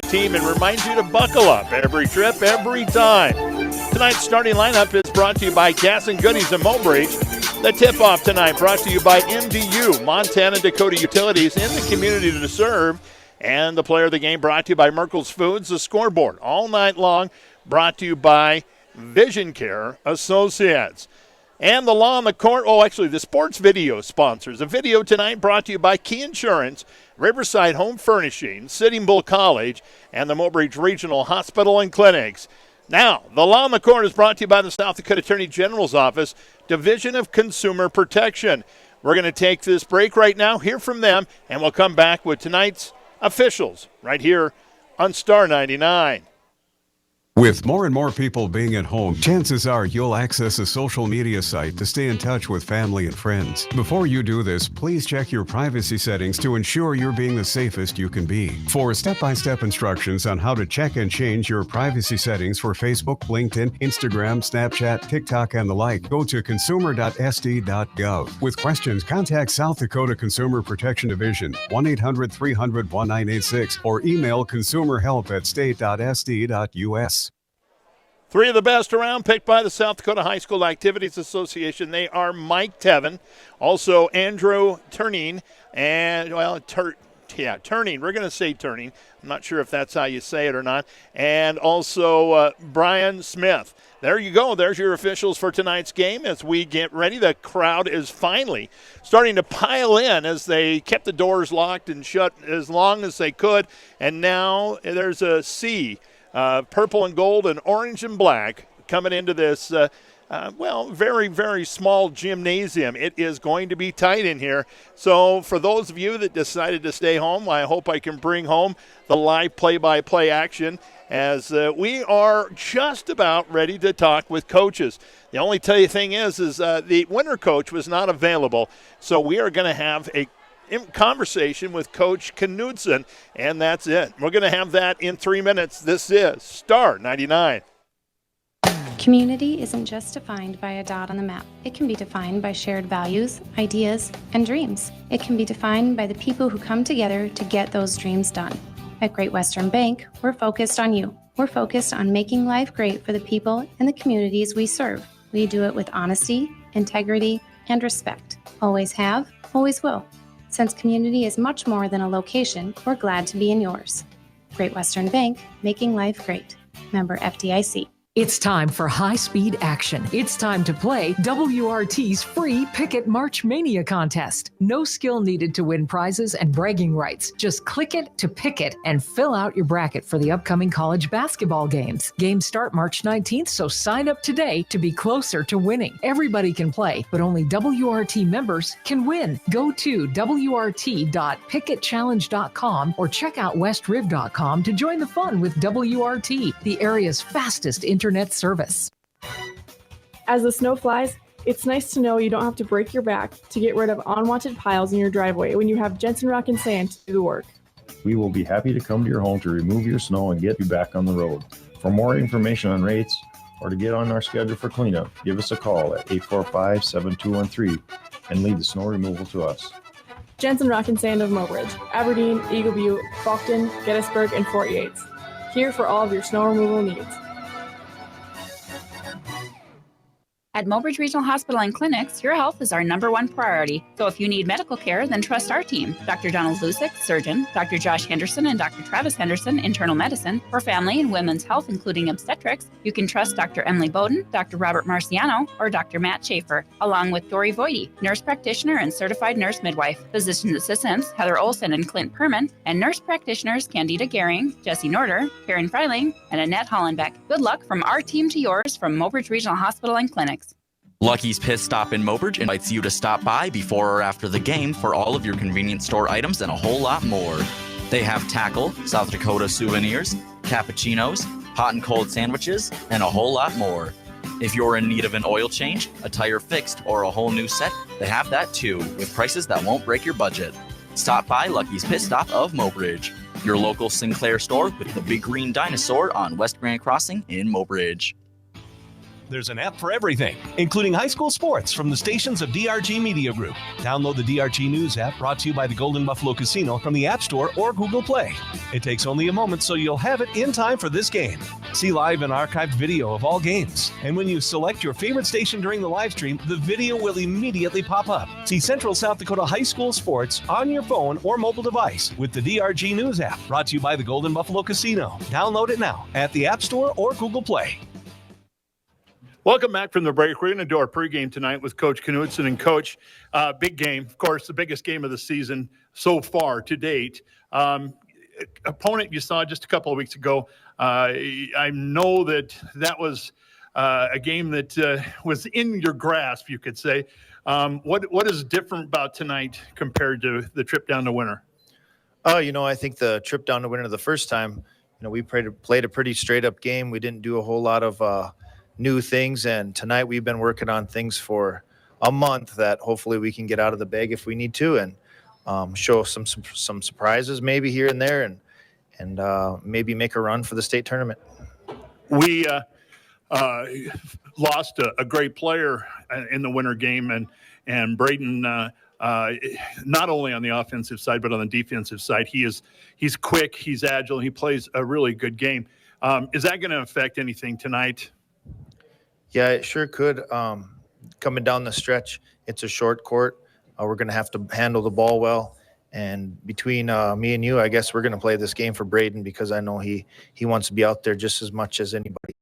the team and reminds you to buckle up every trip, every time. Tonight's starting lineup is brought to you by Gas and Goodies in Mobridge. The tip-off tonight brought to you by MDU, Montana Dakota Utilities, in the community to serve. And the player of the game brought to you by Merkel's Foods. The scoreboard all night long brought to you by Vision Care Associates. And the law on the court, the sports video sponsors. A video tonight brought to you by Key Insurance, Riverside Home Furnishing, Sitting Bull College, and the Mobridge Regional Hospital and Clinics. Now, the law on the court is brought to you by the South Dakota Attorney General's Office, Division of Consumer Protection. We're going to take this break right now, hear from them, and we'll come back with tonight's officials right here on Star 99. With more and more people being at home, chances are you'll access a social media site to stay in touch with family and friends. Before you do this, please check your privacy settings to ensure you're being the safest you can be. For step-by-step instructions on how to check and change your privacy settings for Facebook, LinkedIn, Instagram, Snapchat, TikTok, and the like, go to consumer.sd.gov. With questions, contact South Dakota Consumer Protection Division, 1-800-300-1986, or email consumerhelp@state.sd.us. Three of the best around, picked by the South Dakota High School Activities Association. They are Mike Tevin, also Andrew Turning, and, Turning. We're going to say Turning. I'm not sure if that's how you say it or not. And also Brian Smith. There you go. There's your officials for tonight's game as we get ready. The crowd is finally starting to pile in as they kept the doors locked and shut as long as they could. And now there's a sea. Purple and gold and orange and black coming into this, very, very small gymnasium. It is going to be tight in here. So for those of you that decided to stay home, I hope I can bring home the live play-by-play action as we are just about ready to talk with coaches. The only thing is the winter coach was not available, so we are going to have a conversation with Coach Knudsen, and that's it. We're going to have that in 3 minutes. This is Star 99. Community isn't just defined by a dot on the map. It can be defined by shared values, ideas, and dreams. It can be defined by the people who come together to get those dreams done. At Great Western Bank, we're focused on you. We're focused on making life great for the people and the communities we serve. We do it with honesty, integrity, and respect. Always have, always will. Since community is much more than a location, we're glad to be in yours. Great Western Bank, making life great. Member FDIC. It's time for high-speed action. It's time to play WRT's free Picket March Mania contest. No skill needed to win prizes and bragging rights. Just click it to pick it and fill out your bracket for the upcoming college basketball games. Games start March 19th, so sign up today to be closer to winning. Everybody can play, but only WRT members can win. Go to wrt.picketchallenge.com or check out westriv.com to join the fun with WRT, the area's fastest internet service. As the snow flies, it's nice to know you don't have to break your back to get rid of unwanted piles in your driveway when you have Jensen Rock and Sand to do the work. We will be happy to come to your home to remove your snow and get you back on the road. For more information on rates or to get on our schedule for cleanup, give us a call at 845-7213 and leave the snow removal to us. Jensen Rock and Sand of Mobridge, Aberdeen, Eagle Butte, Faulkton, Gettysburg, and Fort Yates. Here for all of your snow removal needs. At Mobridge Regional Hospital and Clinics, your health is our #1 priority. So if you need medical care, then trust our team. Dr. Donald Lusick, surgeon, Dr. Josh Henderson and Dr. Travis Henderson, internal medicine. For family and women's health, including obstetrics, you can trust Dr. Emily Bowden, Dr. Robert Marciano, or Dr. Matt Schaefer, along with Dory Voidy, nurse practitioner and certified nurse midwife. Physician assistants, Heather Olson and Clint Perman, and nurse practitioners, Candida Gehring, Jesse Norder, Karen Freiling, and Annette Hollenbeck. Good luck from our team to yours from Mobridge Regional Hospital and Clinics. Lucky's Pit Stop in Mobridge invites you to stop by before or after the game for all of your convenience store items and a whole lot more. They have tackle, South Dakota souvenirs, cappuccinos, hot and cold sandwiches, and a whole lot more. If you're in need of an oil change, a tire fixed, or a whole new set, they have that too, with prices that won't break your budget. Stop by Lucky's Pit Stop of Mobridge, your local Sinclair store with the big green dinosaur on West Grand Crossing in Mobridge. There's an app for everything, including high school sports from the stations of DRG Media Group. Download the DRG News app, brought to you by the Golden Buffalo Casino, from the App Store or Google Play. It takes only a moment, so you'll have it in time for this game. See live and archived video of all games. And when you select your favorite station during the live stream, the video will immediately pop up. See Central South Dakota high school sports on your phone or mobile device with the DRG News app, brought to you by the Golden Buffalo Casino. Download it now at the App Store or Google Play. Welcome back from the break. We're going to do our pregame tonight with Coach Knudsen. And Coach, big game, of course, the biggest game of the season so far to date. Opponent you saw just a couple of weeks ago. I know that was a game that was in your grasp, you could say. What is different about tonight compared to the trip down to Winter? I think the trip down to Winter the first time, we played a pretty straight up game. We didn't do a whole lot of new things, and tonight we've been working on things for a month that hopefully we can get out of the bag if we need to, and show some surprises maybe here and there, and maybe make a run for the state tournament. We lost a great player in the Winter game, and Braden, not only on the offensive side but on the defensive side, he's quick, he's agile, he plays a really good game. Is that going to affect anything tonight? Yeah, it sure could. Coming down the stretch, it's a short court. We're going to have to handle the ball well. And between me and you, I guess we're going to play this game for Braden, because I know he wants to be out there just as much as anybody.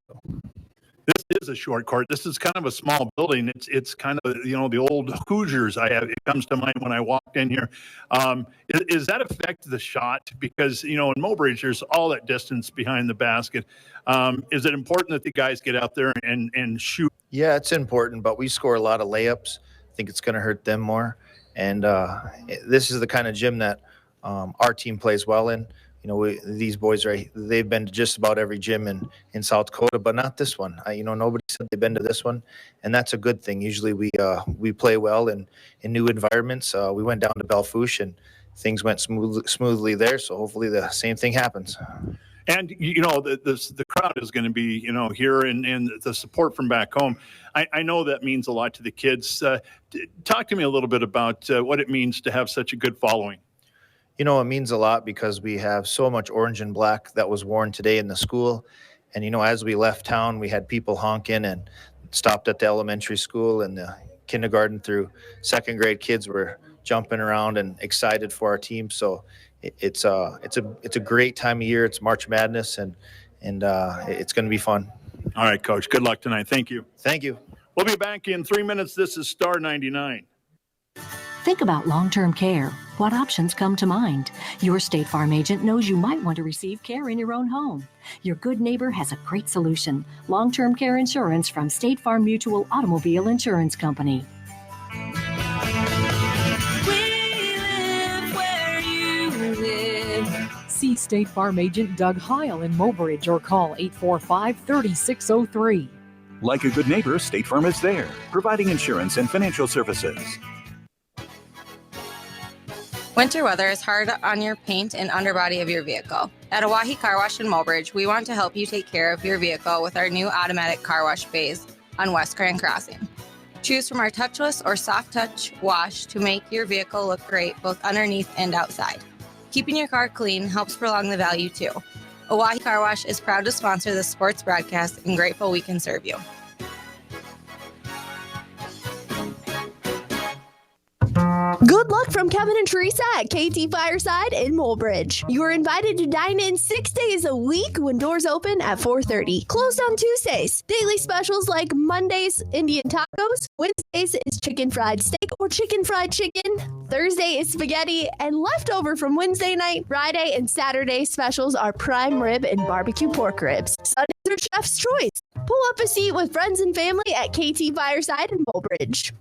This is a short court. This is kind of a small building. It's kind of, the old Hoosiers. It comes to mind when I walked in here. Does that affect the shot? Because, in Mobridge, there's all that distance behind the basket. Is it important that the guys get out there and shoot? Yeah, it's important, but we score a lot of layups. I think it's going to hurt them more. And this is the kind of gym that our team plays well in. These boys they've been to just about every gym in South Dakota, but not this one. Nobody said they've been to this one, and that's a good thing. Usually we play well in new environments. We went down to Belfouche, and things went smoothly there, so hopefully the same thing happens. And, the crowd is going to be, here, and the support from back home. I know that means a lot to the kids. Talk to me a little bit about what it means to have such a good following. It means a lot because we have so much orange and black that was worn today in the school. And, as we left town, we had people honking and stopped at the elementary school, and the kindergarten through second grade kids were jumping around and excited for our team. So it's a great time of year. It's March Madness, and it's going to be fun. All right, Coach. Good luck tonight. Thank you. Thank you. We'll be back in 3 minutes. This is Star 99. Think about long-term care. What options come to mind? Your State Farm agent knows you might want to receive care in your own home. Your good neighbor has a great solution. Long-term care insurance from State Farm Mutual Automobile Insurance Company. See State Farm agent Doug Heil in Mobridge or call 845-3603. Like a good neighbor, State Farm is there, providing insurance and financial services. Winter weather is hard on your paint and underbody of your vehicle. At Oahe Car Wash in Mobridge, we want to help you take care of your vehicle with our new automatic car wash bays on West Grand Crossing. Choose from our touchless or soft touch wash to make your vehicle look great both underneath and outside. Keeping your car clean helps prolong the value too. Oahe Car Wash is proud to sponsor this sports broadcast and grateful we can serve you. Good luck from Kevin and Teresa at KT Fireside in Mobridge. You are invited to dine in 6 days a week when doors open at 4:30. Closed on Tuesdays. Daily specials like Mondays, Indian tacos. Wednesdays is chicken fried steak or chicken fried chicken. Thursday is spaghetti. And leftover from Wednesday night, Friday, and Saturday specials are prime rib and barbecue pork ribs. Sundays are chef's choice. Pull up a seat with friends and family at KT Fireside in Mobridge.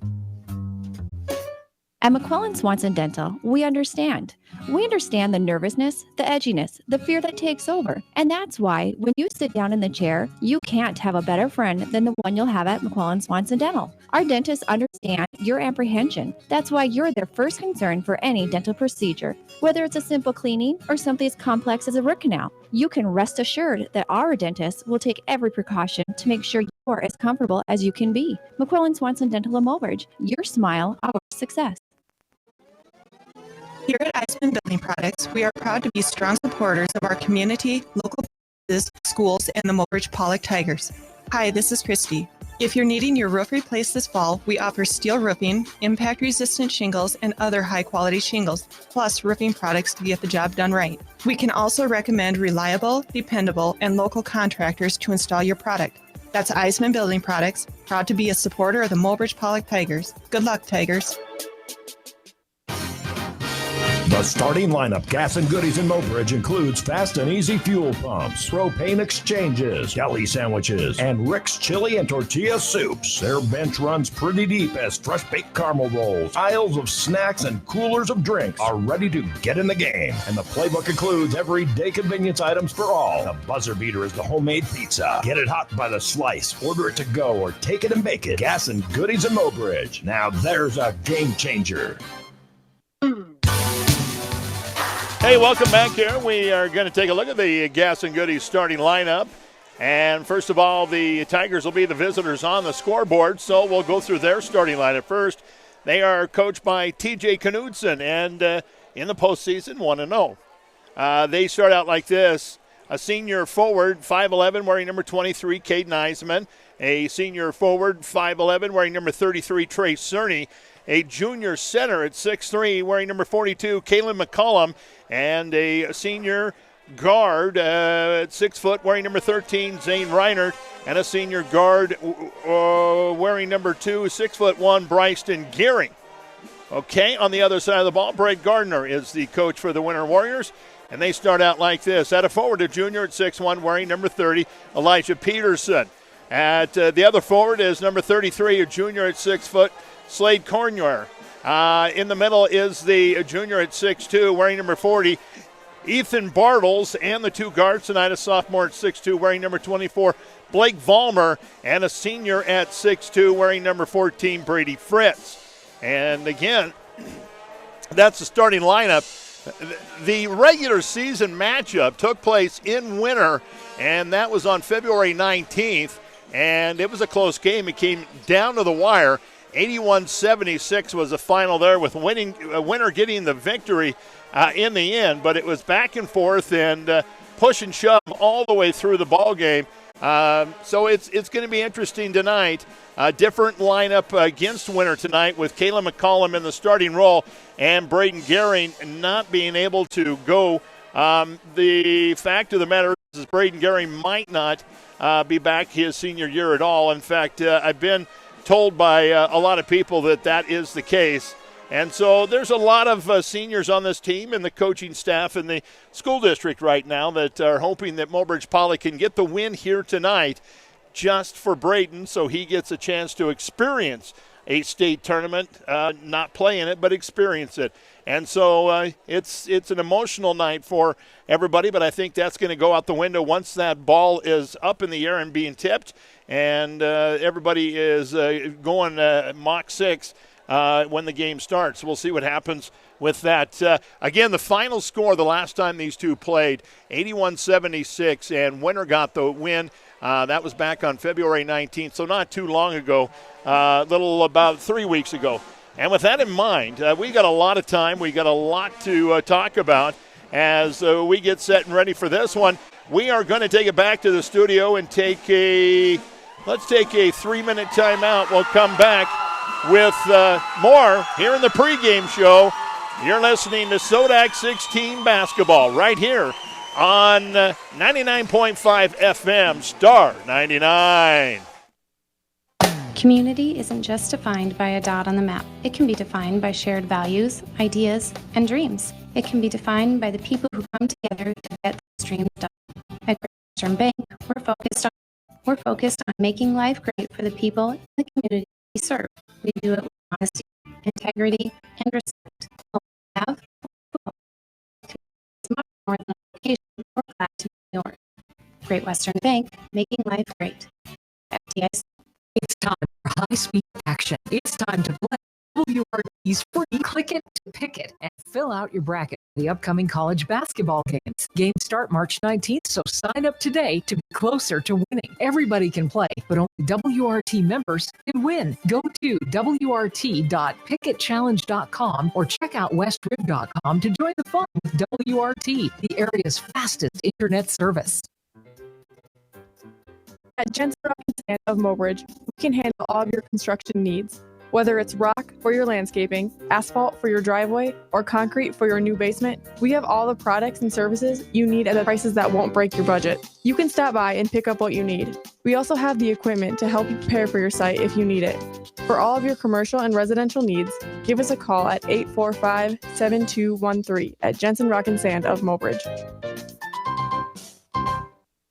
At McQuillan Swanson Dental, we understand. We understand the nervousness, the edginess, the fear that takes over. And that's why when you sit down in the chair, you can't have a better friend than the one you'll have at McClellan Swanson Dental. Our dentists understand your apprehension. That's why you're their first concern for any dental procedure. Whether it's a simple cleaning or something as complex as a root canal, you can rest assured that our dentists will take every precaution to make sure you're as comfortable as you can be. McClellan Swanson Dental and Mobridge, your smile, our success. Here at Eisman Building Products, we are proud to be strong supporters of our community, local businesses, schools, and the Mobridge-Pollock Tigers. Hi, this is Christy. If you're needing your roof replaced this fall, we offer steel roofing, impact-resistant shingles, and other high-quality shingles, plus roofing products to get the job done right. We can also recommend reliable, dependable, and local contractors to install your product. That's Eisman Building Products, proud to be a supporter of the Mobridge-Pollock Tigers. Good luck, Tigers. The starting lineup, gas and goodies in Mobridge, includes fast and easy fuel pumps, propane exchanges, deli sandwiches, and Rick's chili and tortilla soups. Their bench runs pretty deep as fresh baked caramel rolls, aisles of snacks, and coolers of drinks are ready to get in the game. And the playbook includes everyday convenience items for all. The buzzer beater is the homemade pizza. Get it hot by the slice, order it to go, or take it and bake it. Gas and goodies in Mobridge. Now there's a game changer. Hey, welcome back here. We are going to take a look at the Gas and Goodies starting lineup. And first of all, the Tigers will be the visitors on the scoreboard, so we'll go through their starting lineup first. They are coached by TJ Knudsen, and in the postseason, 1-0. They start out like this. A senior forward, 5'11", wearing number 23, Caden Eisman. A senior forward, 5'11", wearing number 33, Trey Cerny. A junior center at 6'3", wearing number 42, Kaylin McCollum. And a senior guard at 6 foot, wearing number 13, Zane Reinert. And a senior guard wearing number 2, 6'1", Bryson Gearing. Okay, on the other side of the ball, Brett Gardner is the coach for the Winter Warriors. And they start out like this. At a forward, a junior at 6'1", wearing number 30, Elijah Peterson. At the other forward is number 33, a junior at 6 foot, Slade Cornier. In the middle is the junior at 6'2", wearing number 40, Ethan Bartles. And the two guards tonight, a sophomore at 6'2", wearing number 24, Blake Vollmer. And a senior at 6'2", wearing number 14, Brady Fritz. And again, that's the starting lineup. The regular season matchup took place in Winter, and that was on February 19th. And it was a close game. It came down to the wire. 81-76 was the final there, with Winter getting the victory in the end. But it was back and forth and push and shove all the way through the ball game. So it's going to be interesting tonight. Different lineup against Winter tonight, with Kayla McCollum in the starting role and Braden Gehring not being able to go. The fact of the matter is Braden Gehring might not be back his senior year at all. In fact, I've been told by a lot of people that is the case. And so there's a lot of seniors on this team and the coaching staff in the school district right now that are hoping that Mobridge-Pollock can get the win here tonight just for Braden, so he gets a chance to experience a state tournament, not play in it, but experience it. And so it's an emotional night for everybody, but I think that's going to go out the window once that ball is up in the air and being tipped, and everybody is going Mach 6 when the game starts. We'll see what happens with that. Again, the final score the last time these two played, 81-76, and Winter got the win. That was back on February 19th, so not too long ago, about 3 weeks ago. And with that in mind, we got a lot of time. We got a lot to talk about as we get set and ready for this one. We are going to take it back to the studio and let's take a 3-minute timeout. We'll come back with more here in the pregame show. You're listening to SoDak 16 basketball right here on 99.5 FM, Star 99. Community isn't just defined by a dot on the map. It can be defined by shared values, ideas, and dreams. It can be defined by the people who come together to get those dreams done. At Great Western Bank, we're focused on making life great for the people in the community we serve. We do it with honesty, integrity, and respect. What we have, more than a location, we're glad to be yours. Great Western Bank, making life great. FDIC. It's time for high-speed action. It's time to play WRT's free Click It to Pick It and fill out your bracket for the upcoming college basketball games. Games start March 19th, so sign up today to be closer to winning. Everybody can play, but only WRT members can win. Go to wrt.picketchallenge.com or check out westrib.com to join the fun with WRT, the area's fastest internet service. At Jensen Rock and Sand of Mobridge, we can handle all of your construction needs. Whether it's rock for your landscaping, asphalt for your driveway, or concrete for your new basement, we have all the products and services you need at the prices that won't break your budget. You can stop by and pick up what you need. We also have the equipment to help you prepare for your site if you need it. For all of your commercial and residential needs, give us a call at 845-7213 at Jensen Rock and Sand of Mobridge.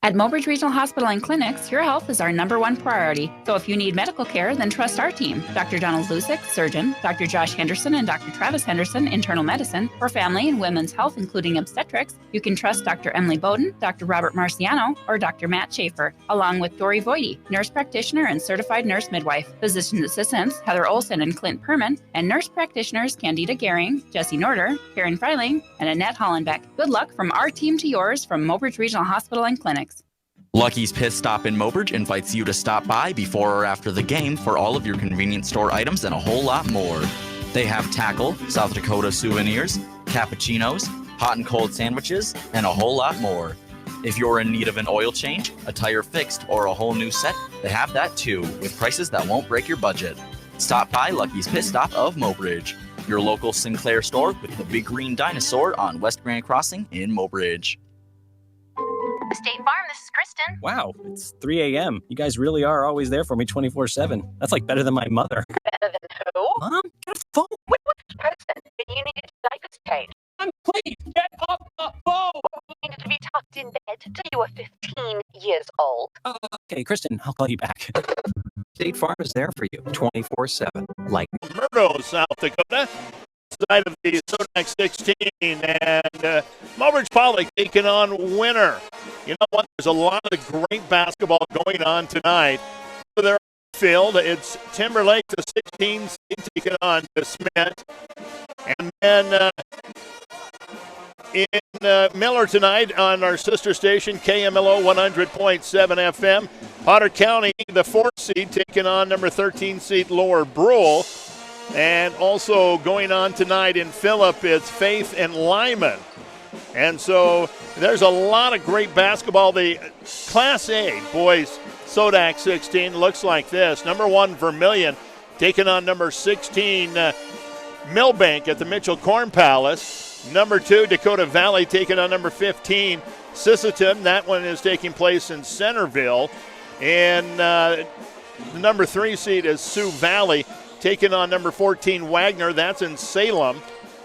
At Mobridge Regional Hospital and Clinics, your health is our #1 priority. So if you need medical care, then trust our team. Dr. Donald Lusick, surgeon, Dr. Josh Henderson and Dr. Travis Henderson, internal medicine. For family and women's health, including obstetrics, you can trust Dr. Emily Bowden, Dr. Robert Marciano, or Dr. Matt Schaefer, along with Dori Voidy, nurse practitioner and certified nurse midwife. Physician assistants, Heather Olson and Clint Perman, and nurse practitioners, Candida Gehring, Jesse Norder, Karen Freiling, and Annette Hollenbeck. Good luck from our team to yours from Mobridge Regional Hospital and Clinics. Lucky's Pit Stop in Mobridge invites you to stop by before or after the game for all of your convenience store items and a whole lot more. They have tackle, South Dakota souvenirs, cappuccinos, hot and cold sandwiches, and a whole lot more. If you're in need of an oil change, a tire fixed, or a whole new set, they have that too, with prices that won't break your budget. Stop by Lucky's Pit Stop of Mobridge, your local Sinclair store with the big green dinosaur on West Grand Crossing in Mobridge. State Farm, this is Kristen. Wow, it's 3 a.m. You guys really are always there for me 24/7. That's like better than my mother. Better than who? Mom, get a phone. Wait, Kristen, you needed diapers changed. Please, get off the phone! You needed to be tucked in bed till you were 15 years old. Okay, Kristen, I'll call you back. State Farm is there for you 24/7. Like Murdo, South Dakota. Side of the SoDak 16 and Mobridge-Pollock taking on Winter. You know what? There's a lot of great basketball going on tonight. For their field, it's Timberlake, the 16 seed, taking on the Smith. And then in Miller tonight on our sister station, KMLO 100.7 FM. Potter County, the 4th seed, taking on number 13 seed Lower Brule. And also going on tonight in Phillip, it's Faith and Lyman. And so there's a lot of great basketball. The Class A boys SoDak 16 looks like this. Number 1 Vermilion taking on number 16 Millbank at the Mitchell Corn Palace. Number 2 Dakota Valley taking on number 15 Sisseton. That one is taking place in Centerville. And the number 3 seed is Sioux Valley, taking on number 14 Wagner. That's in Salem.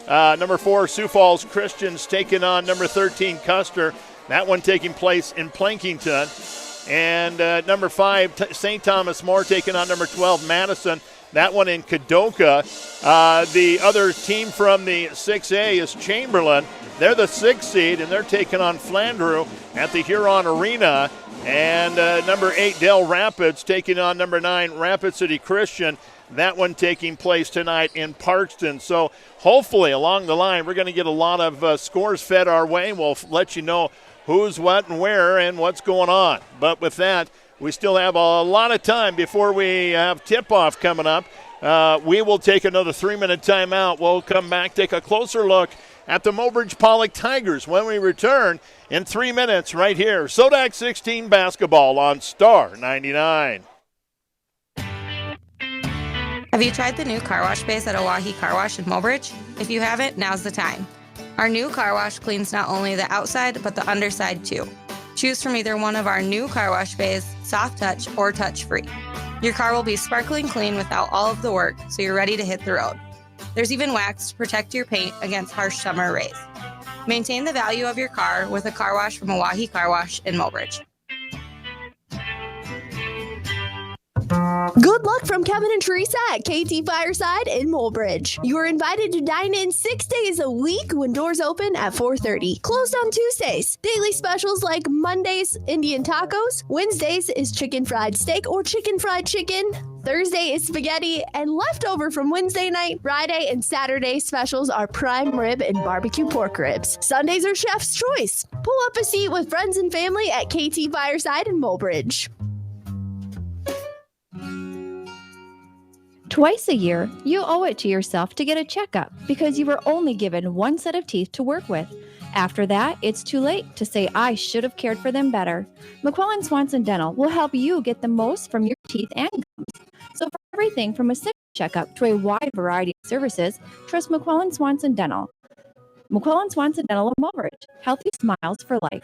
Number 4 Sioux Falls Christians taking on number 13 Custer. That one taking place in Plankington. And number 5 St. Thomas More taking on number 12 Madison. That one in Kadoka. The other team from the 6A is Chamberlain. They're the 6th seed, and they're taking on Flandreau at the Huron Arena. And number 8 Del Rapids taking on number 9 Rapid City Christian. That one taking place tonight in Parkston. So hopefully along the line we're going to get a lot of scores fed our way. We'll let you know who's what and where and what's going on. But with that, we still have a lot of time before we have tip-off coming up. We will take another 3-minute timeout. We'll come back, take a closer look at the Mobridge-Pollock Tigers when we return in 3 minutes right here. SoDak 16 basketball on Star 99. Have you tried the new car wash space at Oahe Car Wash in Mobridge? If you haven't, now's the time. Our new car wash cleans not only the outside, but the underside too. Choose from either one of our new car wash bays, soft touch or touch free. Your car will be sparkling clean without all of the work, so you're ready to hit the road. There's even wax to protect your paint against harsh summer rays. Maintain the value of your car with a car wash from Oahe Car Wash in Mobridge. Good luck from Kevin and Teresa at KT Fireside in Mobridge. You are invited to dine in 6 days a week when doors open at 4:30. Closed on Tuesdays. Daily specials like Mondays, Indian tacos. Wednesdays is chicken fried steak or chicken fried chicken. Thursday is spaghetti, and leftover from Wednesday night, Friday, and Saturday specials are prime rib and barbecue pork ribs. Sundays are chef's choice. Pull up a seat with friends and family at KT Fireside in Mobridge. Twice a year, you owe it to yourself to get a checkup because you were only given one set of teeth to work with. After that, it's too late to say, I should have cared for them better. McClellan Swanson Dental will help you get the most from your teeth and gums. So for everything from a sick checkup to a wide variety of services, trust McClellan Swanson Dental. McClellan Swanson Dental of Mobridge. Healthy smiles for life.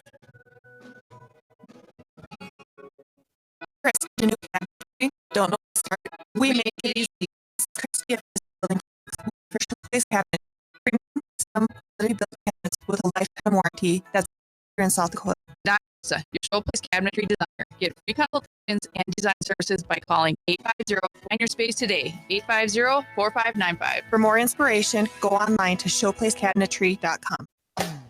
Don't know where to start. We make it easy. Christy of this building for Showplace Cabinet. Some quality built cabinets with a lifetime warranty. That's here in South Dakota. Your Showplace Cabinetry designer. Get free consultations and design services by calling 850-Find Your Space today. 850-4595. For more inspiration, go online to showplacecabinetry.com.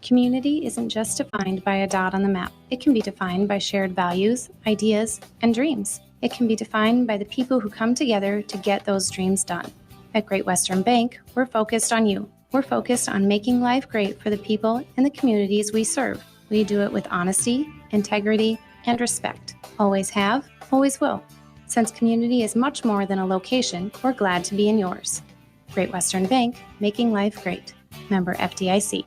Community isn't just defined by a dot on the map. It can be defined by shared values, ideas, and dreams. It can be defined by the people who come together to get those dreams done. At Great Western Bank, we're focused on you. We're focused on making life great for the people and the communities we serve. We do it with honesty, integrity, and respect. Always have, always will. Since community is much more than a location, we're glad to be in yours. Great Western Bank, making life great. Member FDIC.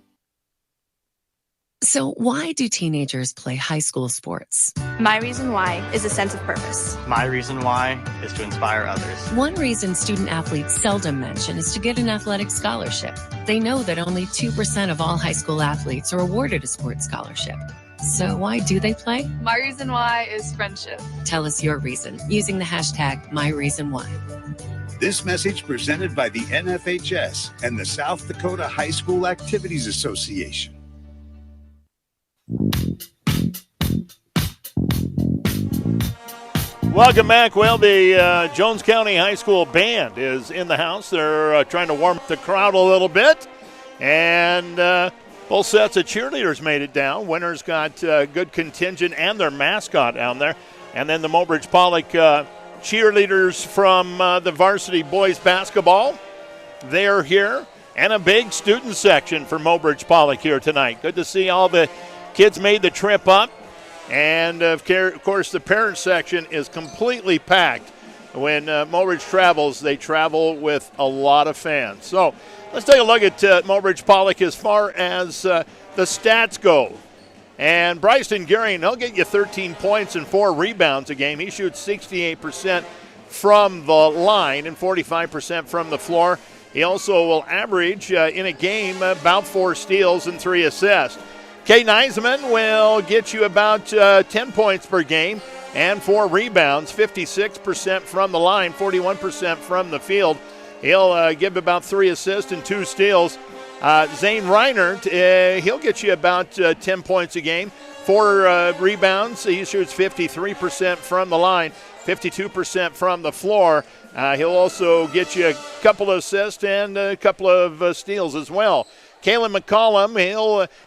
So why do teenagers play high school sports? My reason why is a sense of purpose. My reason why is to inspire others. One reason student athletes seldom mention is to get an athletic scholarship. They know that only 2% of all high school athletes are awarded a sports scholarship. So why do they play? My reason why is friendship. Tell us your reason using the hashtag #MyReasonWhy. This message presented by the NFHS and the South Dakota High School Activities Association. Welcome back. Well, the Jones County High School band is in the house. They're trying to warm up the crowd a little bit. And both sets of cheerleaders made it down. Winners got good contingent and their mascot down there. And then the Mobridge-Pollock cheerleaders from the varsity boys basketball, they're here. And a big student section for Mobridge-Pollock here tonight. Good to see all the kids made the trip up. And, of course, the parent section is completely packed. When Mobridge travels, they travel with a lot of fans. So let's take a look at Mobridge-Pollock as far as the stats go. And Bryson Gehring, he'll get you 13 points and 4 rebounds a game. He shoots 68% from the line and 45% from the floor. He also will average in a game about 4 steals and 3 assists. Kay Neisman will get you about 10 points per game and 4 rebounds, 56% from the line, 41% from the field. He'll give about 3 assists and 2 steals. Zane Reinert, he'll get you about 10 points a game, 4 rebounds. He shoots 53% from the line, 52% from the floor. He'll also get you a couple of assists and a couple of steals as well. Kalen McCollum,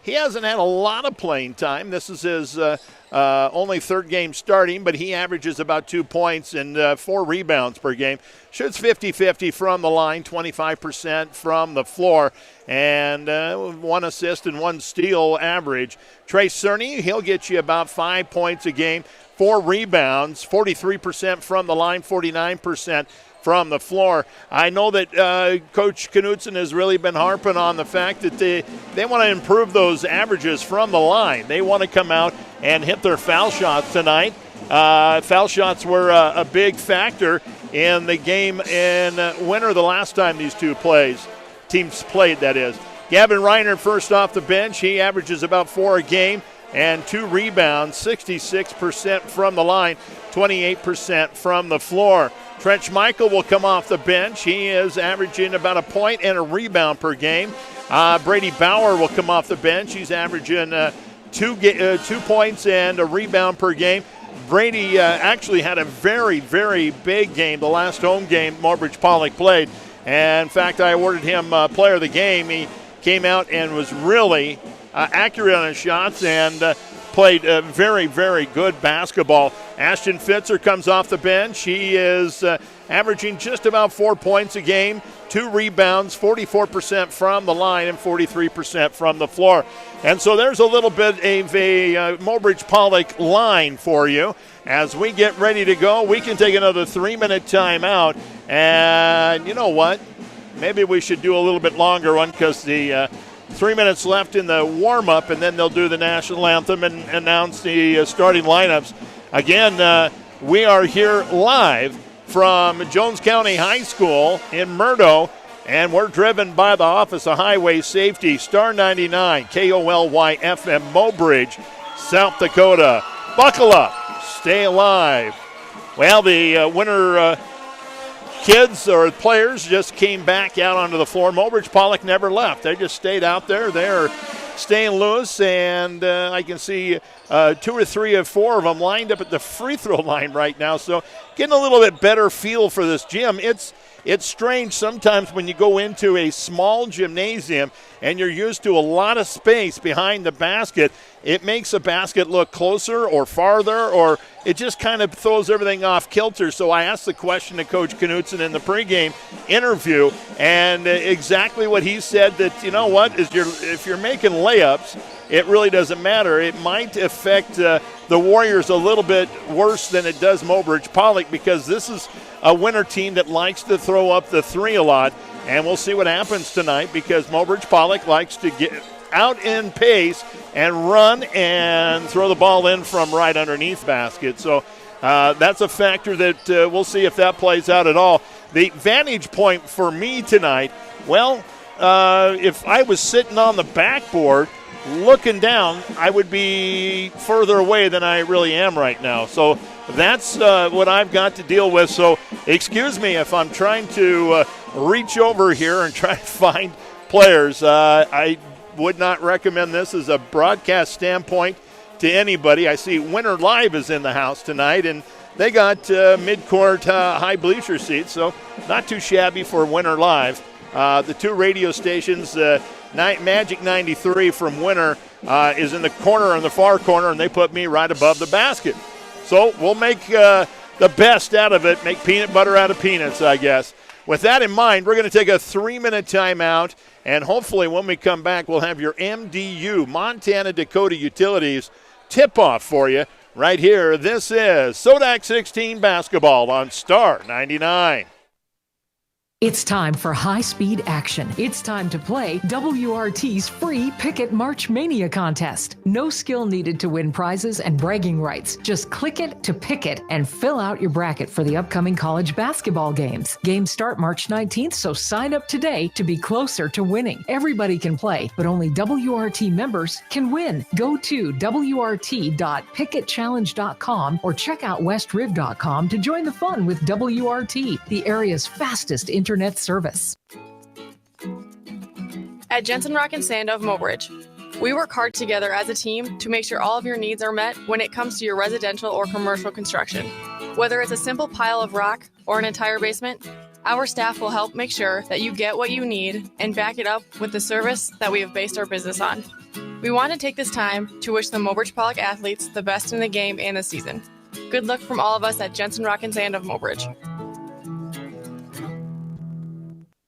he hasn't had a lot of playing time. This is his only 3rd game starting, but he averages about 2 points and 4 rebounds per game. Shoots 50-50 from the line, 25% from the floor, and 1 assist and 1 steal average. Trey Cerny, he'll get you about 5 points a game, 4 rebounds, 43% from the line, 49% from the floor. I know that Coach Knutson has really been harping on the fact that they want to improve those averages from the line. They want to come out and hit their foul shots tonight. Foul shots were a big factor in the game in winter the last time these two teams played, that is. Gavin Reiner first off the bench. He averages about 4 a game and 2 rebounds, 66% from the line, 28% from the floor. Trench Michael will come off the bench. He is averaging about a point and a rebound per game. Brady Bauer will come off the bench. He's averaging 2 points and a rebound per game. Brady actually had a very, very big game, the last home game Mobridge-Pollock played. And in fact, I awarded him player of the game. He came out and was really accurate on his shots and played very, very good basketball. Ashton Fitzer comes off the bench. He is averaging just about 4 points a game, 2 rebounds, 44% from the line and 43% from the floor. And so there's a little bit of a Mobridge-Pollock line for you. As we get ready to go, we can take another 3-minute timeout. And you know what? Maybe we should do a little bit longer one because the 3 minutes left in the warm-up, and then they'll do the national anthem and announce the starting lineups. Again, we are here live from Jones County High School in Murdo, and we're driven by the Office of Highway Safety, Star 99, KOLY FM, Mobridge, South Dakota. Buckle up, stay alive. Well, the winter kids or players just came back out onto the floor. Mobridge-Pollock never left. They just stayed out there. They're staying loose, and I can see 2 or 3 or 4 of them lined up at the free throw line right now. So getting a little bit better feel for this gym. It's strange sometimes when you go into a small gymnasium and you're used to a lot of space behind the basket. It makes a basket look closer or farther, or it just kind of throws everything off kilter. So I asked the question to Coach Knutson in the pregame interview, and exactly what he said, that, you know what, if you're making layups, it really doesn't matter. It might affect the Warriors a little bit worse than it does Mobridge-Pollock, because this is a winter team that likes to throw up the three a lot. And we'll see what happens tonight, because Mobridge-Pollock likes to get out in pace and run and throw the ball in from right underneath basket. So that's a factor that we'll see if that plays out at all. The vantage point for me tonight, well, if I was sitting on the backboard looking down, I would be further away than I really am right now. So that's what I've got to deal with. So excuse me if I'm trying to reach over here and try to find players. I would not recommend this as a broadcast standpoint to anybody. I see Winter Live is in the house tonight, and they got mid-court high bleacher seats, so not too shabby for Winter Live. The 2 radio stations, Magic 93 from Winter is in the corner, in the far corner, and they put me right above the basket. So we'll make the best out of it, make peanut butter out of peanuts, I guess. With that in mind, we're going to take a 3-minute timeout, and hopefully when we come back, we'll have your MDU, Montana Dakota Utilities, tip-off for you right here. This is SoDak 16 basketball on Star 99. It's time for high-speed action. It's time to play WRT's free Picket March Mania contest. No skill needed to win prizes and bragging rights. Just click it to pick it and fill out your bracket for the upcoming college basketball games. Games start March 19th, so sign up today to be closer to winning. Everybody can play, but only WRT members can win. Go to wrt.picketchallenge.com or check out westriv.com to join the fun with WRT, the area's fastest internet service. At Jensen Rock and Sand of Mobridge, we work hard together as a team to make sure all of your needs are met when it comes to your residential or commercial construction. Whether it's a simple pile of rock or an entire basement, our staff will help make sure that you get what you need and back it up with the service that we have based our business on. We want to take this time to wish the Mobridge-Pollock athletes the best in the game and the season. Good luck from all of us at Jensen Rock and Sand of Mobridge.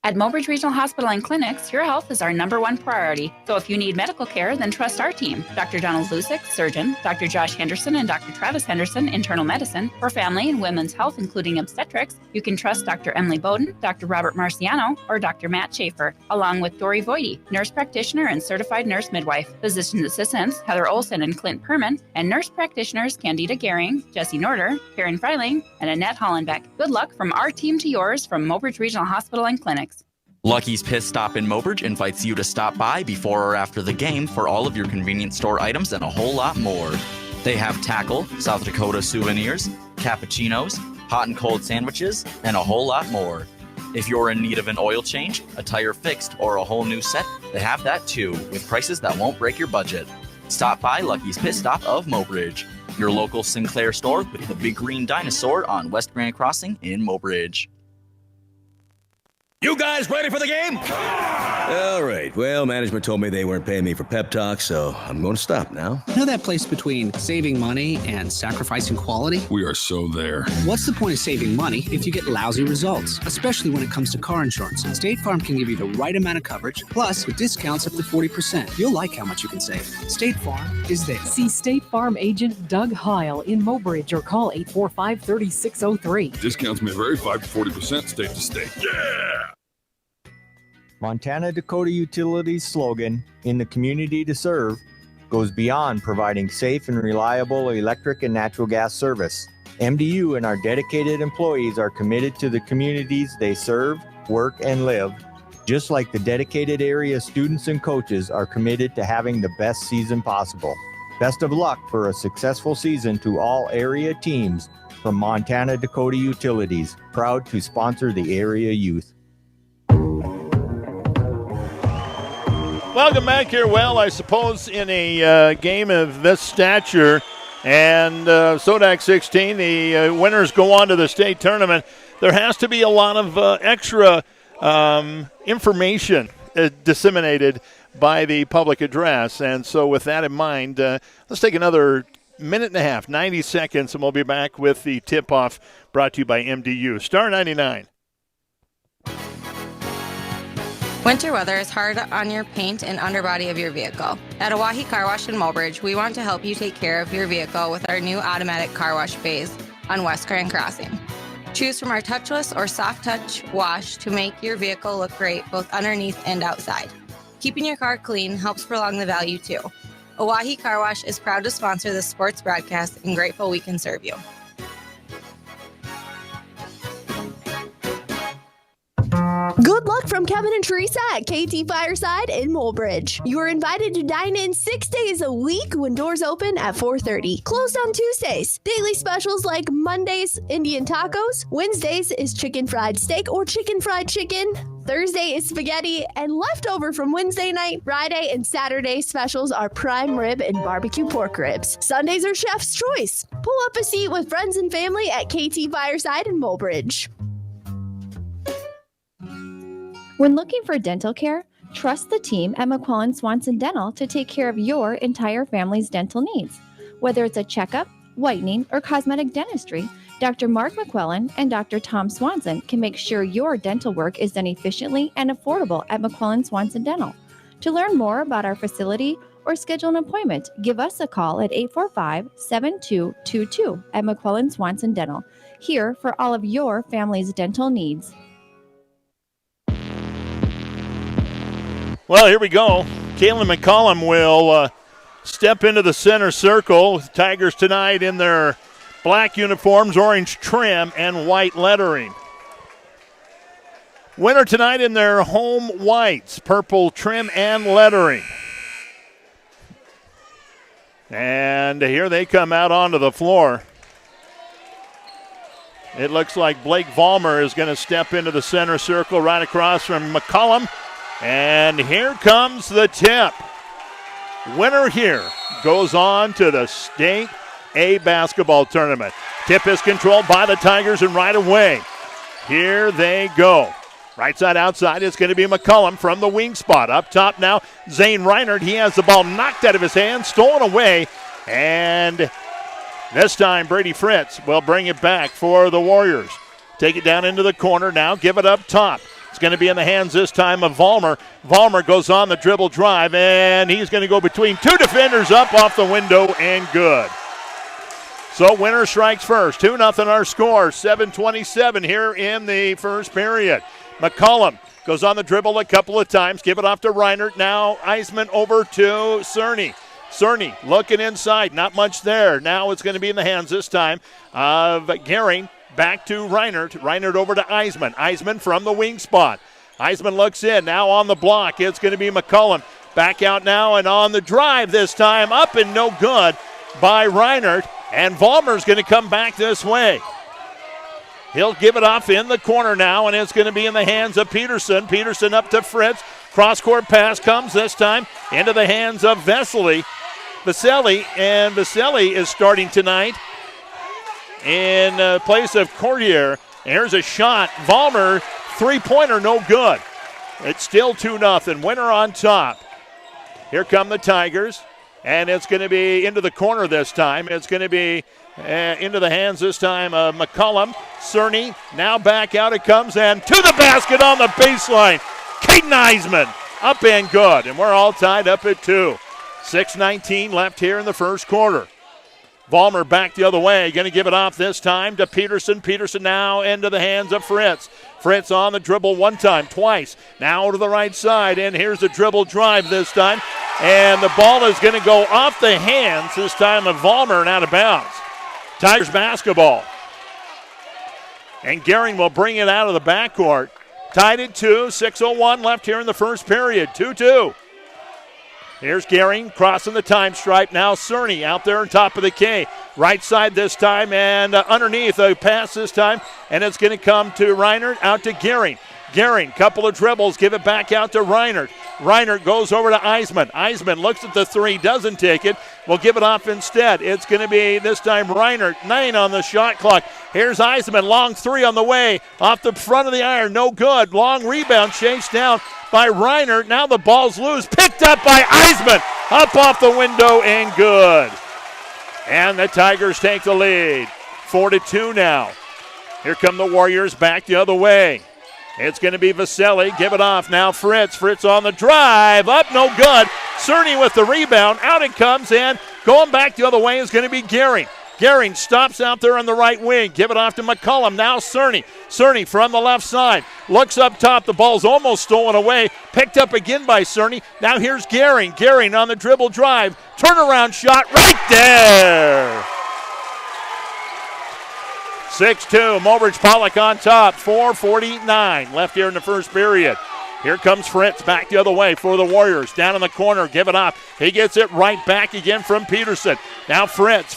At Mobridge Regional Hospital and Clinics, your health is our #1 priority. So if you need medical care, then trust our team. Dr. Donald Lusick, surgeon, Dr. Josh Henderson and Dr. Travis Henderson, internal medicine. For family and women's health, including obstetrics, you can trust Dr. Emily Bowden, Dr. Robert Marciano, or Dr. Matt Schaefer, along with Dory Voidy, nurse practitioner and certified nurse midwife. Physician assistants, Heather Olson and Clint Perman, and nurse practitioners, Candida Gehring, Jesse Norder, Karen Freiling, and Annette Hollenbeck. Good luck from our team to yours from Mobridge Regional Hospital and Clinics. Lucky's Pit Stop in Mobridge invites you to stop by before or after the game for all of your convenience store items and a whole lot more. They have tackle, South Dakota souvenirs, cappuccinos, hot and cold sandwiches, and a whole lot more. If you're in need of an oil change, a tire fixed, or a whole new set, they have that too, with prices that won't break your budget. Stop by Lucky's Pit Stop of Mobridge, your local Sinclair store with the big green dinosaur on West Grand Crossing in Mobridge. You guys ready for the game? All right. Well, management told me they weren't paying me for pep talk, so I'm going to stop now. You know that place between saving money and sacrificing quality? We are so there. What's the point of saving money if you get lousy results, especially when it comes to car insurance? State Farm can give you the right amount of coverage, plus with discounts up to 40%. You'll like how much you can save. State Farm is there. See State Farm agent Doug Heil in Mobridge or call 845-3603. Discounts may vary 5 to 40% state to state. Yeah! Montana Dakota Utilities' slogan, "In the Community to Serve," goes beyond providing safe and reliable electric and natural gas service. MDU and our dedicated employees are committed to the communities they serve, work, and live, just like the dedicated area students and coaches are committed to having the best season possible. Best of luck for a successful season to all area teams from Montana Dakota Utilities, proud to sponsor the area youth. Welcome back here. Well, I suppose in a game of this stature and SoDak 16, the winners go on to the state tournament. There has to be a lot of extra information disseminated by the public address. And so with that in mind, let's take another minute and a half, 90 seconds, and we'll be back with the tip-off brought to you by MDU. Star 99. Winter weather is hard on your paint and underbody of your vehicle. At Oahe Car Wash in Mobridge, we want to help you take care of your vehicle with our new automatic car wash bays on West Grand Crossing. Choose from our touchless or soft touch wash to make your vehicle look great both underneath and outside. Keeping your car clean helps prolong the value too. Oahe Car Wash is proud to sponsor this sports broadcast and grateful we can serve you. Good luck from Kevin and Teresa at KT Fireside in Mobridge. You are invited to dine in 6 days a week when doors open at 4:30. Closed on Tuesdays. Daily specials like Mondays, Indian tacos. Wednesdays is chicken fried steak or chicken fried chicken. Thursday is spaghetti, and leftover from Wednesday night, Friday, and Saturday specials are prime rib and barbecue pork ribs. Sundays are chef's choice. Pull up a seat with friends and family at KT Fireside in Mobridge. When looking for dental care, trust the team at McQuillan Swanson Dental to take care of your entire family's dental needs. Whether it's a checkup, whitening, or cosmetic dentistry, Dr. Mark McQuillan and Dr. Tom Swanson can make sure your dental work is done efficiently and affordable at McQuillan Swanson Dental. To learn more about our facility or schedule an appointment, give us a call at 845-7222 at McQuillan Swanson Dental, here for all of your family's dental needs. Well, here we go. Kaylin McCollum will step into the center circle with Tigers tonight in their black uniforms, orange trim, and white lettering. Winner tonight in their home whites, purple trim and lettering. And here they come out onto the floor. It looks like Blake Vollmer is going to step into the center circle right across from McCollum. And here comes the tip. Winner here goes on to the State A basketball tournament. Tip is controlled by the Tigers, and right away, here they go. Right side outside, it's going to be McCollum from the wing spot. Up top now, Zane Reinert. He has the ball knocked out of his hand, stolen away, and this time Brady Fritz will bring it back for the Warriors. Take it down into the corner now, give it up top. It's going to be in the hands this time of Vollmer. Vollmer goes on the dribble drive, and he's going to go between two defenders up off the window, and good. So winner strikes first. 2-0 our score. 7:27 here in the first period. McCollum goes on the dribble a couple of times. Give it off to Reinert. Now Eisman over to Cerny. Cerny looking inside. Not much there. Now it's going to be in the hands this time of Gehring. Back to Reinert. Reinert over to Eisman. Eisman from the wing spot. Eisman looks in. Now on the block. It's going to be McCollum. Back out now and on the drive this time. Up and no good by Reinert. And Vollmer's going to come back this way. He'll give it off in the corner now, and it's going to be in the hands of Peterson. Peterson up to Fritz. Cross-court pass comes this time into the hands of Vesely. Vaselli, and Vaselli is starting tonight in place of Cordier. Here's a shot. Vollmer, three-pointer, no good. It's still 2-0. Winner on top. Here come the Tigers, and it's going to be into the corner this time. It's going to be into the hands this time of McCullum. Cerny now back out it comes, and to the basket on the baseline. Caden Eisman up and good, and we're all tied up at 2. 6:19 left here in the first quarter. Vollmer back the other way, going to give it off this time to Peterson. Peterson now into the hands of Fritz. Fritz on the dribble one time, twice. Now to the right side, and here's the dribble drive this time. And the ball is going to go off the hands this time of Vollmer and out of bounds. Tigers basketball. And Gehring will bring it out of the backcourt. Tied at 2, 6:01 left here in the first period, 2-2. Here's Gehring crossing the time stripe. Now Cerny out there on top of the K. Right side this time, and underneath a pass this time, and it's going to come to Reinert, out to Gehring. Gehring, couple of dribbles, give it back out to Reinert. Reinert goes over to Eisman. Eisman looks at the three, doesn't take it. Will give it off instead. It's going to be this time Reinert, 9 on the shot clock. Here's Eisman, long three on the way. Off the front of the iron, no good. Long rebound, chased down by Reinert. Now the ball's loose, picked up by Eisman. Up off the window and good. And the Tigers take the lead. 4-2 now. Here come the Warriors back the other way. It's going to be Vaselli. Give it off now. Fritz. Fritz on the drive. Up, no good. Cerny with the rebound. Out it comes, and going back the other way is going to be Gehring. Gehring stops out there on the right wing. Give it off to McCullum. Now Cerny. Cerny from the left side. Looks up top. The ball's almost stolen away. Picked up again by Cerny. Now here's Gehring. Gehring on the dribble drive. Turnaround shot right there. 6-2, Mobridge-Pollock on top, 4:49 left here in the first period. Here comes Fritz back the other way for the Warriors. Down in the corner, give it off. He gets it right back again from Peterson. Now Fritz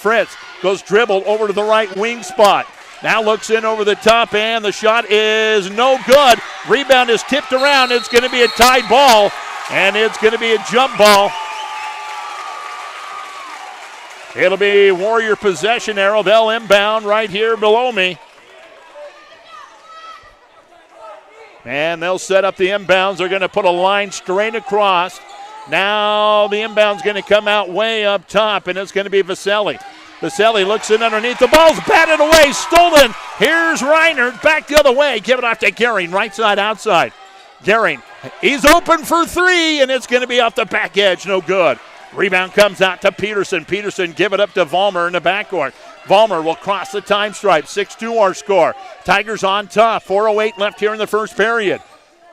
goes dribble over to the right wing spot. Now looks in over the top, and the shot is no good. Rebound is tipped around. It's going to be a tied ball, and it's going to be a jump ball. It'll be Warrior possession arrow. They'll inbound right here below me. And they'll set up the inbounds. They're going to put a line straight across. Now the inbound's going to come out way up top, and it's going to be Vaselli. Vaselli looks in underneath. The ball's batted away, stolen. Here's Reinert back the other way. Give it off to Gehring, right side, outside. Gehring, he's open for three, and it's going to be off the back edge. No good. Rebound comes out to Peterson. Peterson give it up to Vollmer in the backcourt. Vollmer will cross the time stripe. 6-2 our score. Tigers on top. 4:08 left here in the first period.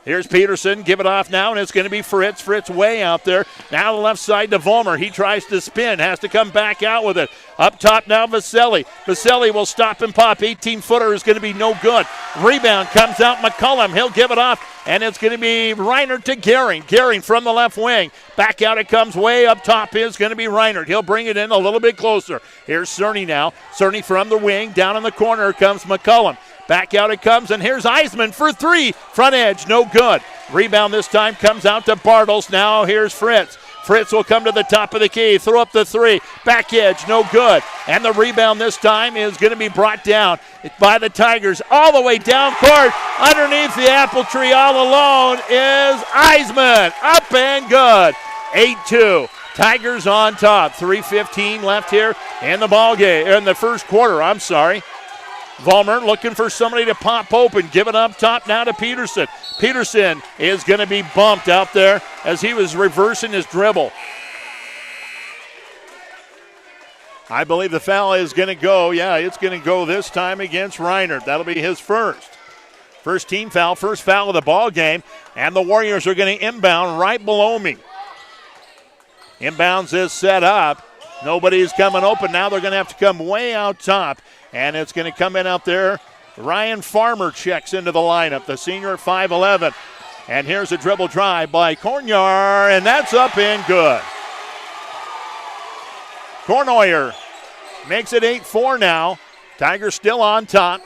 Here's Peterson. Give it off now, and it's going to be Fritz. Fritz way out there. Now the left side to Vollmer. He tries to spin. Has to come back out with it. Up top now Vaselli. Vaselli will stop and pop. 18-footer is going to be no good. Rebound comes out McCullum. He'll give it off, and it's going to be Reinert to Gehring. Gehring from the left wing. Back out it comes. Way up top is going to be Reinert. He'll bring it in a little bit closer. Here's Cerny now. Cerny from the wing. Down in the corner comes McCullum. Back out it comes, and here's Eisman for three. Front edge, no good. Rebound this time comes out to Bartles. Now here's Fritz. Fritz will come to the top of the key, throw up the three. Back edge, no good. And the rebound this time is going to be brought down by the Tigers all the way down court. Underneath the apple tree all alone is Eisman. Up and good. 8-2. Tigers on top. 3:15 left here in the ball game, in the first quarter, I'm sorry. Vollmer looking for somebody to pop open. Give it up top now to Peterson. Peterson is going to be bumped out there as he was reversing his dribble. I believe the foul is going to go. Yeah, it's going to go this time against Reinert. That'll be his first. First team foul, first foul of the ball game. And the Warriors are going to inbound right below me. Inbounds is set up. Nobody's coming open. Now they're going to have to come way out top. And it's going to come in out there. Ryan Farmer checks into the lineup, the senior at 5'11". And here's a dribble drive by Cornier, and that's up and good. Cornier makes it 8-4 now. Tigers still on top.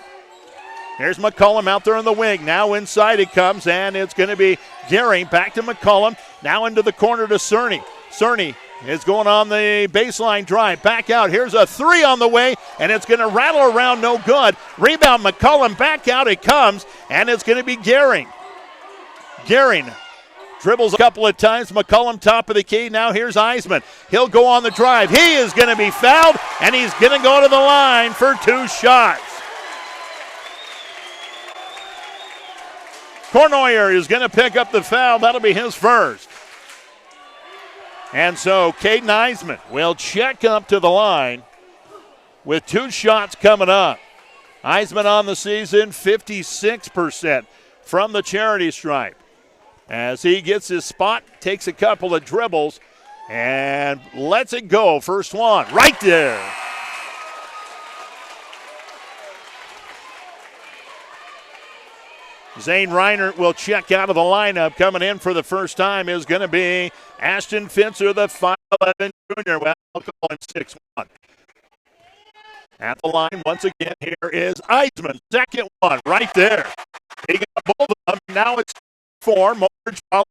Here's McCullum out there in the wing. Now inside it comes, and it's going to be Gehring back to McCullum. Now into the corner to Cerny. Cerny is going on the baseline drive. Back out. Here's a three on the way, and it's going to rattle around, no good. Rebound, McCullum. Back out it comes, and it's going to be Gehring. Gehring dribbles a couple of times. McCullum top of the key. Now here's Eisman. He'll go on the drive. He is going to be fouled, and he's going to go to the line for 2 shots. Kornoyer is going to pick up the foul. That'll be his first. And so Caden Eisman will check up to the line with 2 shots coming up. Eisman on the season, 56% from the charity stripe. As he gets his spot, takes a couple of dribbles, and lets it go. First one, right there. Zane Reinert will check out of the lineup. Coming in for the first time is going to be Ashton Fitzer, the 5'11 junior. Well, I'll call him 6'1. At the line once again, here is Eisman. Second one right there. He got both of them. Now it's 4. Mobridge-Pollock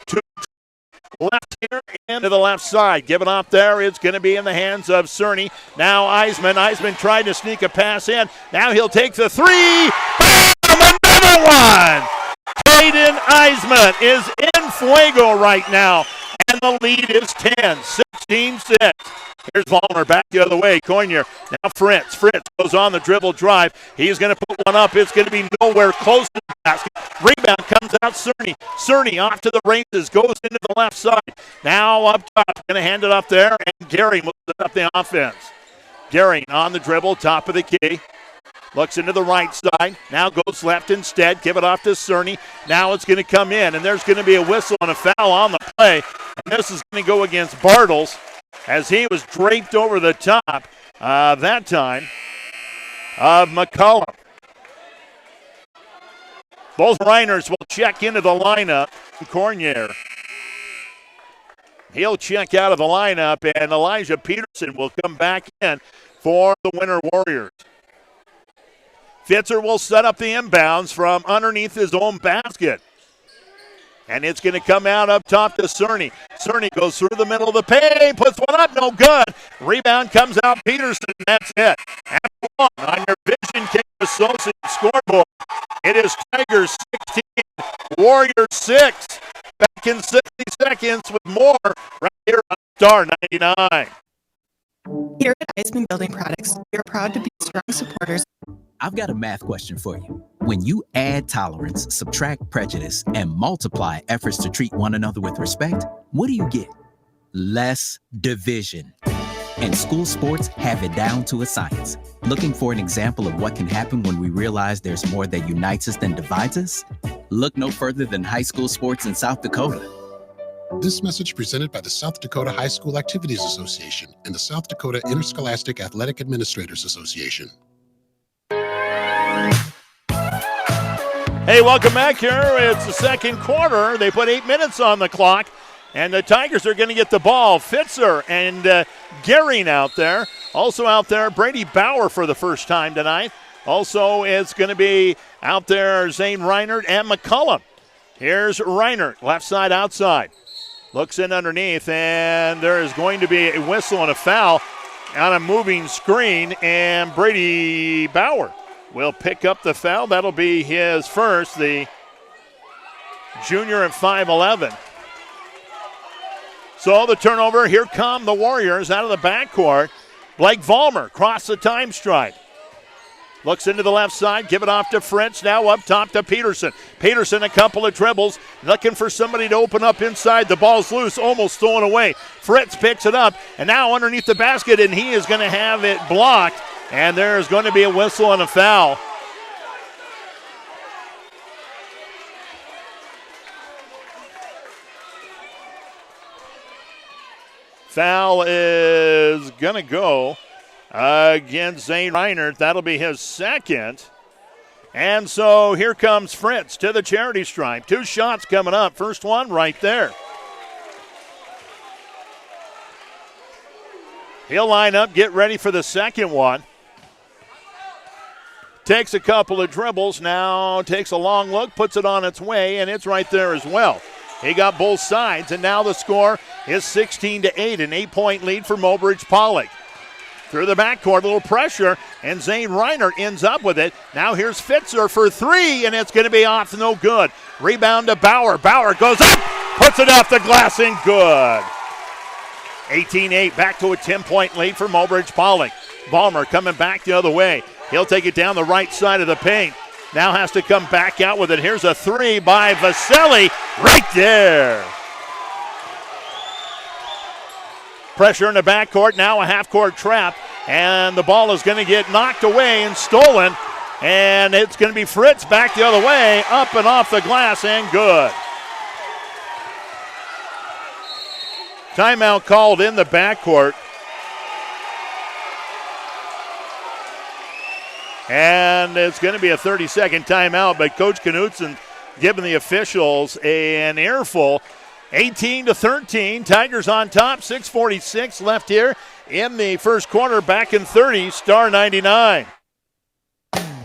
to left here and to the left side. Given off there, it's going to be in the hands of Cerny. Now Eisman. Eisman tried to sneak a pass in. Now he'll take the 3. Bam! Another one! Caden Eisman is in fuego right now, and the lead is 10, 16-6. Here's Vollmer back the other way. Coignier. Now Fritz. Fritz goes on the dribble drive. He's going to put one up. It's going to be nowhere close to the basket. Rebound comes out Cerny. Cerny off to the races. Goes into the left side. Now up top. Going to hand it up there. And Gehring will set up the offense. Gehring on the dribble. Top of the key. Looks into the right side. Now goes left instead. Give it off to Cerny. Now it's going to come in. And there's going to be a whistle and a foul on the play. And this is going to go against Bartles, as he was draped over the top that time of McCullum. Both Reiners will check into the lineup. Cornier. He'll check out of the lineup, and Elijah Peterson will come back in for the Winter Warriors. Fitzer will set up the inbounds from underneath his own basket. And it's going to come out up top to Cerny. Cerny goes through the middle of the paint, puts one up, no good. Rebound comes out Peterson, that's it. After one on your Vision King Associate scoreboard, it is Tigers 16, Warriors 6. Back in 60 seconds with more right here on Star 99. Here at Eisman Building Products, we are proud to be strong supporters. I've got a math question for you. When you add tolerance, subtract prejudice, and multiply efforts to treat one another with respect, what do you get? Less division. And school sports have it down to a science. Looking for an example of what can happen when we realize there's more that unites us than divides us? Look no further than high school sports in South Dakota. This message presented by the South Dakota High School Activities Association and the South Dakota Interscholastic Athletic Administrators Association. Hey, welcome back here. It's the second quarter. They put 8 minutes on the clock, and the Tigers are going to get the ball. Fitzer and Gehring out there. Also out there, Brady Bauer for the first time tonight. Also, it's going to be out there Zane Reinert and McCullum. Here's Reinert, left side outside. Looks in underneath, and there is going to be a whistle and a foul on a moving screen, and Brady Bauer will pick up the foul. That'll be his first, the junior at 5'11". So the turnover, here come the Warriors out of the backcourt. Blake Vollmer cross the time stripe. Looks into the left side, give it off to Fritz, now up top to Peterson. Peterson a couple of dribbles, looking for somebody to open up inside. The ball's loose, almost thrown away. Fritz picks it up, and now underneath the basket, and he is going to have it blocked. And there's going to be a whistle and a foul. Foul is going to go against Zane Reinert. That'll be his second. And so here comes Fritz to the charity stripe. 2 shots coming up. First one right there. He'll line up, get ready for the second one. Takes a couple of dribbles, now takes a long look, puts it on its way, and it's right there as well. He got both sides, and now the score is 16-8, an 8-point lead for Mobridge-Pollock. Through the backcourt, a little pressure, and Zane Reiner ends up with it. Now here's Fitzer for three, and it's going to be off, no good. Rebound to Bauer. Bauer goes up, puts it off the glass, and good. 18-8, back to a 10-point lead for Mobridge-Pollock. Ballmer coming back the other way. He'll take it down the right side of the paint. Now has to come back out with it. Here's a three by Vasily, right there. Pressure in the backcourt, now a half-court trap, and the ball is going to get knocked away and stolen, and it's going to be Fritz back the other way, up and off the glass, and good. Timeout called in the backcourt. And it's going to be a 30-second timeout, but Coach Knutson giving the officials an earful. 18-13, Tigers on top, 6:46 left here in the first quarter, back in 30, Star 99.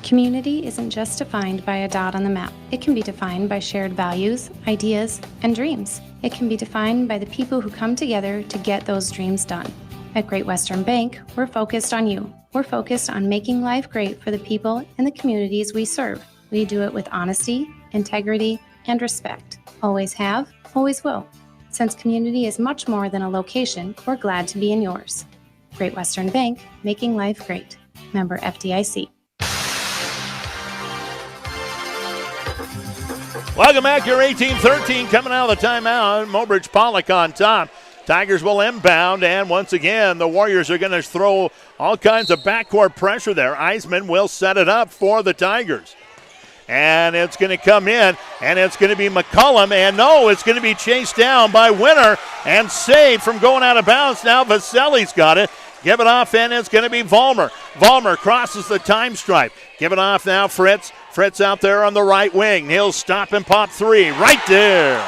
Community isn't just defined by a dot on the map. It can be defined by shared values, ideas, and dreams. It can be defined by the people who come together to get those dreams done. At Great Western Bank, we're focused on you. We're focused on making life great for the people and the communities we serve. We do it with honesty, integrity, and respect. Always have, always will. Since community is much more than a location, we're glad to be in yours. Great Western Bank, making life great. Member FDIC. Welcome back here, 18-13, coming out of the timeout. Mobridge-Pollock on top. Tigers will inbound, and once again, the Warriors are going to throw all kinds of backcourt pressure there. Eisman will set it up for the Tigers. And it's going to come in, and it's going to be McCullum, and no, it's going to be chased down by Winter and saved from going out of bounds. Now Vasely's got it. Give it off, and it's going to be Vollmer. Vollmer crosses the time stripe. Give it off now, Fritz. Fritz out there on the right wing. He'll stop and pop three right there.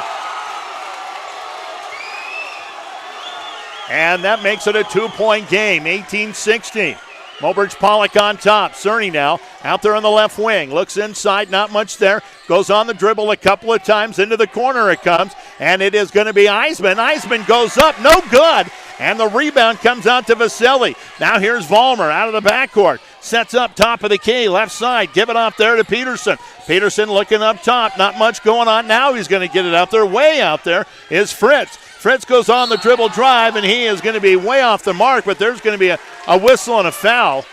And that makes it a 2-point game, 18-16. Mobridge-Pollock on top. Cerny now out there on the left wing. Looks inside, not much there. Goes on the dribble a couple of times. Into the corner it comes, and it is going to be Eisman. Eisman goes up, no good. And the rebound comes out to Vasily. Now here's Vollmer out of the backcourt. Sets up top of the key, left side. Give it off there to Peterson. Peterson looking up top. Not much going on now. He's going to get it out there. Way out there is Fritz. Fritz goes on the dribble drive, and he is going to be way off the mark, but there's going to be a whistle and a foul.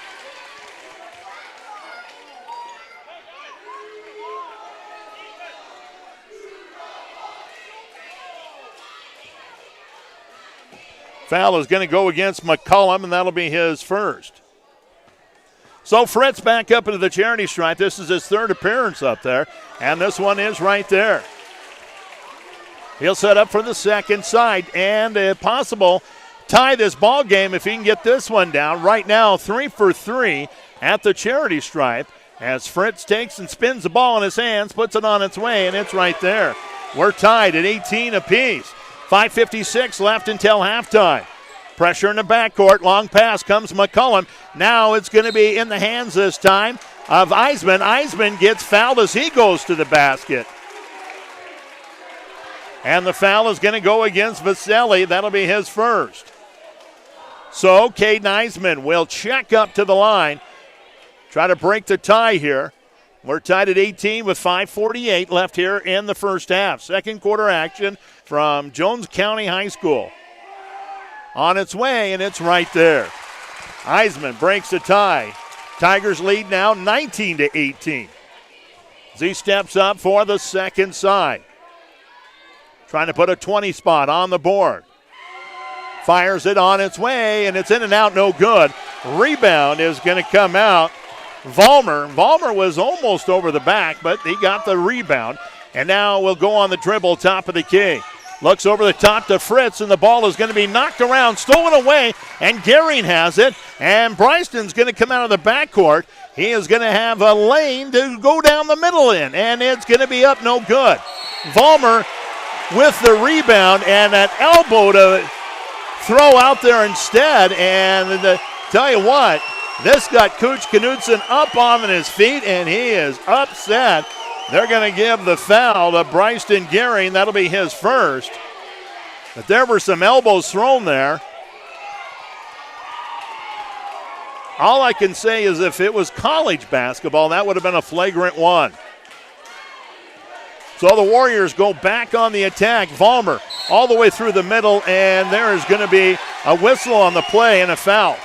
Foul is going to go against McCullum, and that'll be his first. So Fritz back up into the charity stripe. This is his third appearance up there, and this one is right there. He'll set up for the second side, and a possible tie this ball game if he can get this one down. Right now, 3 for 3 at the charity stripe as Fritz takes and spins the ball in his hands, puts it on its way, and it's right there. We're tied at 18 apiece. 5:56 left until halftime. Pressure in the backcourt. Long pass comes McCullum. Now it's going to be in the hands this time of Eisman. Eisman gets fouled as he goes to the basket. And the foul is going to go against Vasily. That'll be his first. So Caden Eisman will check up to the line. Try to break the tie here. We're tied at 18 with 5:48 left here in the first half. Second quarter action from Jones County High School. On its way, and it's right there. Eisman breaks the tie. Tigers lead now 19-18. As he steps up for the second side. Trying to put a 20 spot on the board. Fires it on its way, and it's in and out, no good. Rebound is going to come out. Vollmer was almost over the back, but he got the rebound. And now we'll go on the dribble, top of the key. Looks over the top to Fritz, and the ball is going to be knocked around, stolen away, and Gehring has it. And Bryston's going to come out of the backcourt. He is going to have a lane to go down the middle in, and it's going to be up, no good. Vollmer with the rebound and that elbow to throw out there instead. And tell you what, this got Coach Knutson up on his feet, and he is upset. They're going to give the foul to Bryson Gehring. That'll be his first. But there were some elbows thrown there. All I can say is if it was college basketball, that would have been a flagrant one. So the Warriors go back on the attack. Vollmer all the way through the middle, and there is going to be a whistle on the play and a foul.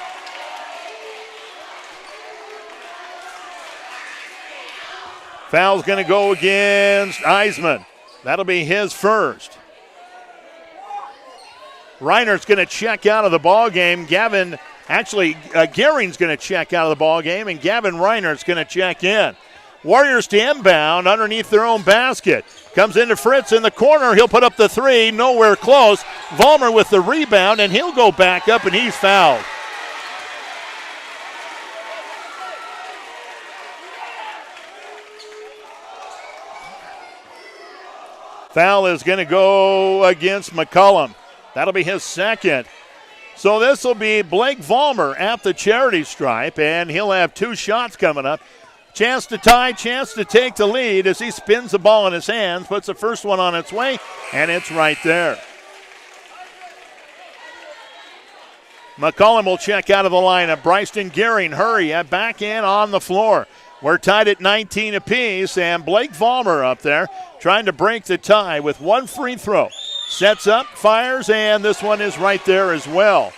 Foul's going to go against Eisman. That'll be his first. Reinert's going to check out of the ball game. Gehring's going to check out of the ball game, and Gavin Reinert's going to check in. Warriors to inbound underneath their own basket. Comes into Fritz in the corner. He'll put up the three. Nowhere close. Vollmer with the rebound, and he'll go back up, and he's fouled. Foul is going to go against McCollum. That'll be his second. So this will be Blake Vollmer at the charity stripe, and he'll have 2 shots coming up. Chance to tie, chance to take the lead as he spins the ball in his hands, puts the first one on its way, and it's right there. McCollum will check out of the lineup. Bryson Gehring, hurry, back in on the floor. We're tied at 19 apiece, and Blake Vollmer up there trying to break the tie with 1 free throw. Sets up, fires, and this one is right there as well.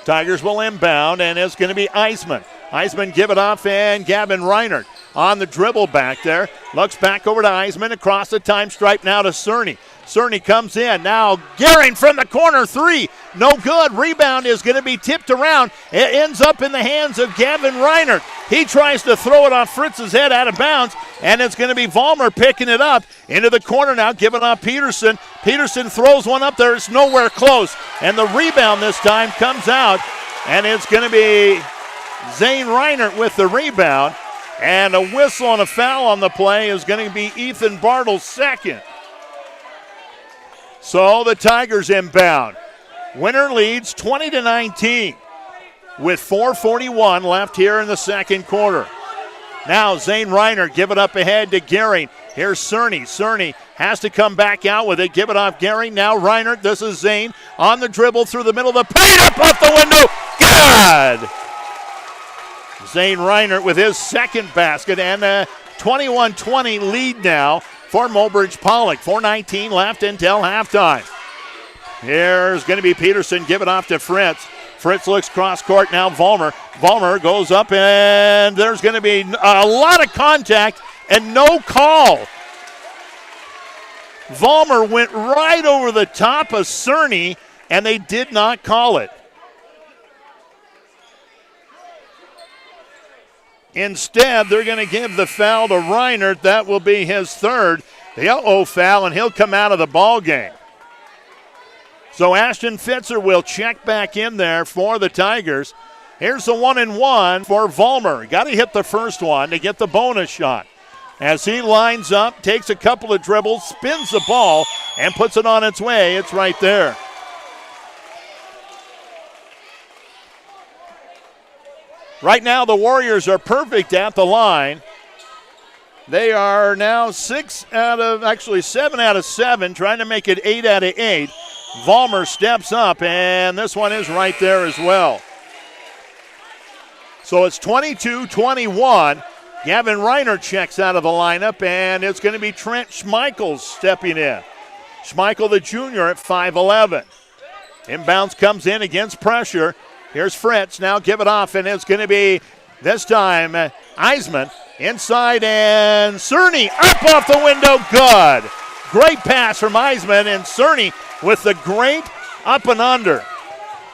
Tigers will inbound, and it's going to be Eisman. Eisman give it off, and Gavin Reinert on the dribble back there. Looks back over to Eisman, across the time stripe now to Cerny. Cerny comes in. Now Gehring from the corner, 3. No good. Rebound is going to be tipped around. It ends up in the hands of Gavin Reinert. He tries to throw it off Fritz's head out of bounds, and it's going to be Vollmer picking it up into the corner now, giving off Peterson. Peterson throws one up there. It's nowhere close, and the rebound this time comes out, and it's going to be Zane Reinert with the rebound, and a whistle and a foul on the play is going to be Ethan Bartle's second. So the Tigers inbound. Winner leads 20-19 with 4:41 left here in the second quarter. Now Zane Reinert give it up ahead to Gehring. Here's Cerny. Cerny has to come back out with it. Give it off Gehring. Now Reinert. This is Zane on the dribble through the middle of the paint. Up off the window. Good! Zane Reinert with his second basket, and a 21-20 lead now for Mobridge-Pollock. 4:19 left until halftime. Here's going to be Peterson. Give it off to Fritz. Fritz looks cross court now. Vollmer. Vollmer goes up, and there's going to be a lot of contact and no call. Vollmer went right over the top of Cerny, and they did not call it. Instead, they're going to give the foul to Reinert. That will be his third. The foul, and he'll come out of the ball game. So Ashton Fitzer will check back in there for the Tigers. Here's the 1-and-1 for Vollmer. Got to hit the first one to get the bonus shot. As he lines up, takes a couple of dribbles, spins the ball, and puts it on its way. It's right there. Right now, the Warriors are perfect at the line. They are now 7 out of 7, trying to make it 8 out of 8. Vollmer steps up, and this one is right there as well. So it's 22-21. Gavin Reinert checks out of the lineup, and it's going to be Trent Schmeichel stepping in. Schmeichel, the junior, at 5'11". Inbounds comes in against pressure. Here's Fritz. Now give it off, and it's going to be, this time, Eisman. Inside, and Cerny up off the window. Good. Great pass from Eisman, and Cerny with the great up and under.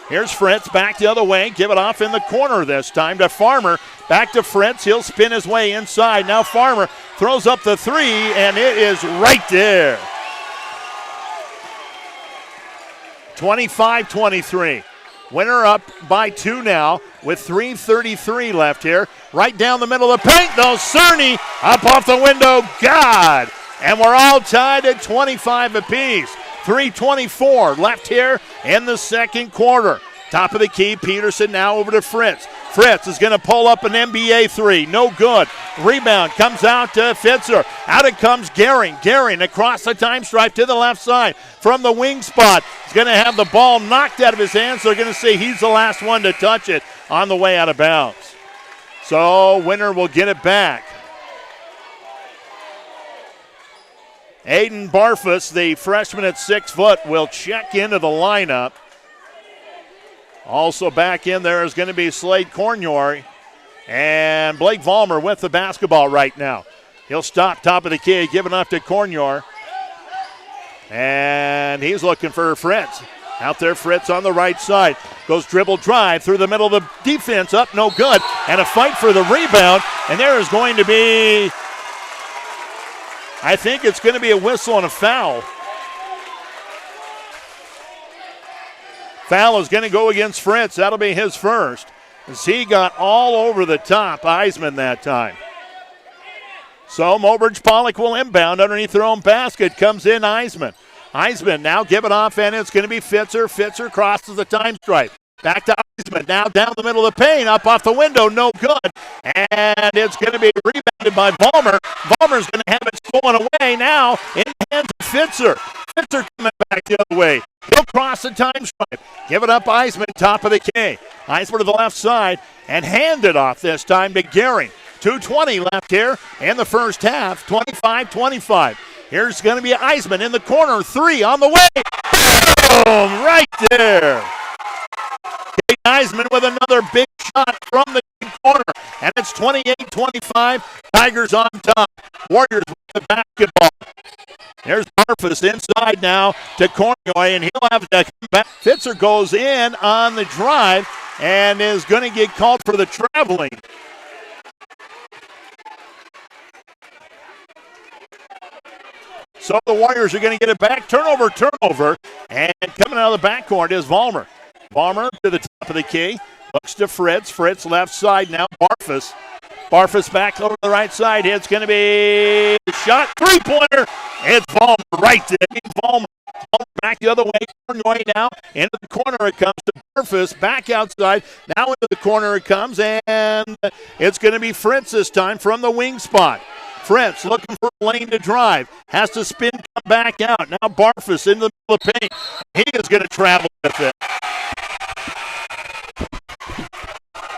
Here's Fritz back the other way. Give it off in the corner this time to Farmer. Back to Fritz. He'll spin his way inside. Now Farmer throws up the 3, and it is right there. 25-23. Winner up by 2 now with 3:33 left here. Right down the middle of the paint, though. Cerny up off the window. God. And we're all tied at 25 apiece. 3:24 left here in the second quarter. Top of the key, Peterson now over to Fritz. Fritz is going to pull up an NBA three. No good. Rebound comes out to Fitzer. Out it comes Gehring. Gehring across the time stripe to the left side from the wing spot. He's going to have the ball knocked out of his hands. They're going to say he's the last one to touch it on the way out of bounds. So Winter will get it back. Aiden Barfus, the freshman at 6 foot, will check into the lineup. Also back in there is going to be Slade Cornyor and Blake Vollmer with the basketball right now. He'll stop top of the key, give it up to Cornyor. And he's looking for Fritz. Out there, Fritz on the right side. Goes dribble drive through the middle of the defense, up, no good. And a fight for the rebound. And there is going to be, I think it's going to be a whistle and a foul. Foul is going to go against Fritz. That'll be his first, as he got all over the top Eisman that time. So Mobridge-Pollock will inbound underneath their own basket. Comes in Eisman. Eisman now give it off, and it's going to be Fitzer. Fitzer crosses the time stripe. Back to Eisman. Now down the middle of the paint. Up off the window. No good. And it's going to be rebounded by Vollmer. Vollmer's going to have it stolen away now in the hands of Fitzer. Fitzer coming back the other way. He'll cross the time stripe. Give it up Eisman, top of the K. Eisman to the left side and hand it off this time to Gehring. 2:20 left here in the first half. 25-25. Here's going to be Eisman in the corner. 3 on the way. Boom! Right there. Kate Eisman with another big shot from the corner. And it's 28-25. Tigers on top. Warriors with the basketball. There's Barfus inside now to Cornyor, and he'll have to come back. Fitzer goes in on the drive and is going to get called for the traveling. So the Warriors are going to get it back. Turnover. And coming out of the backcourt is Vollmer. Vollmer to the top of the key. Looks to Fritz. Fritz left side now. Barfus. Barfus back over the right side. It's going to be a shot. Three-pointer. It's Vollmer right there. Vollmer back the other way. Cornyor now. Into the corner it comes to Barfus. Back outside. Now into the corner it comes. And it's going to be Fritz this time from the wing spot. Fritz looking for a lane to drive. Has to spin, come back out. Now Barfus into the middle of the paint. He is going to travel with it.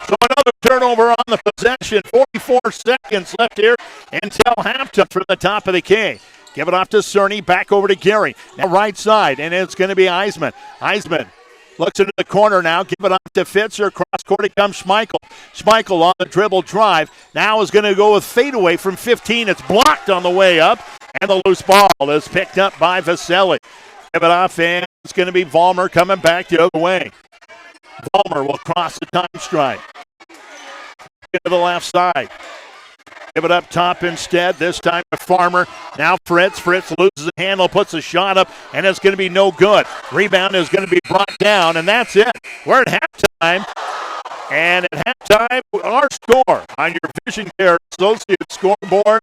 So another turnover on the possession. 44 seconds left here until halftime from the top of the key. Give it off to Cerny. Back over to Gehring. Now right side, and it's going to be Eisman. Eisman looks into the corner now. Give it off to Fitzer. Cross court it comes Schmeichel. Schmeichel on the dribble drive. Now is going to go with fadeaway from 15. It's blocked on the way up. And the loose ball is picked up by Vaselli. Give it off, and it's going to be Vollmer coming back the other way. Vollmer will cross the time stripe. To the left side. Give it up top instead. This time to Farmer. Now Fritz. Fritz loses the handle, puts a shot up, and it's going to be no good. Rebound is going to be brought down, and that's it. We're at halftime. And at halftime, our score on your Vision Care Associate scoreboard.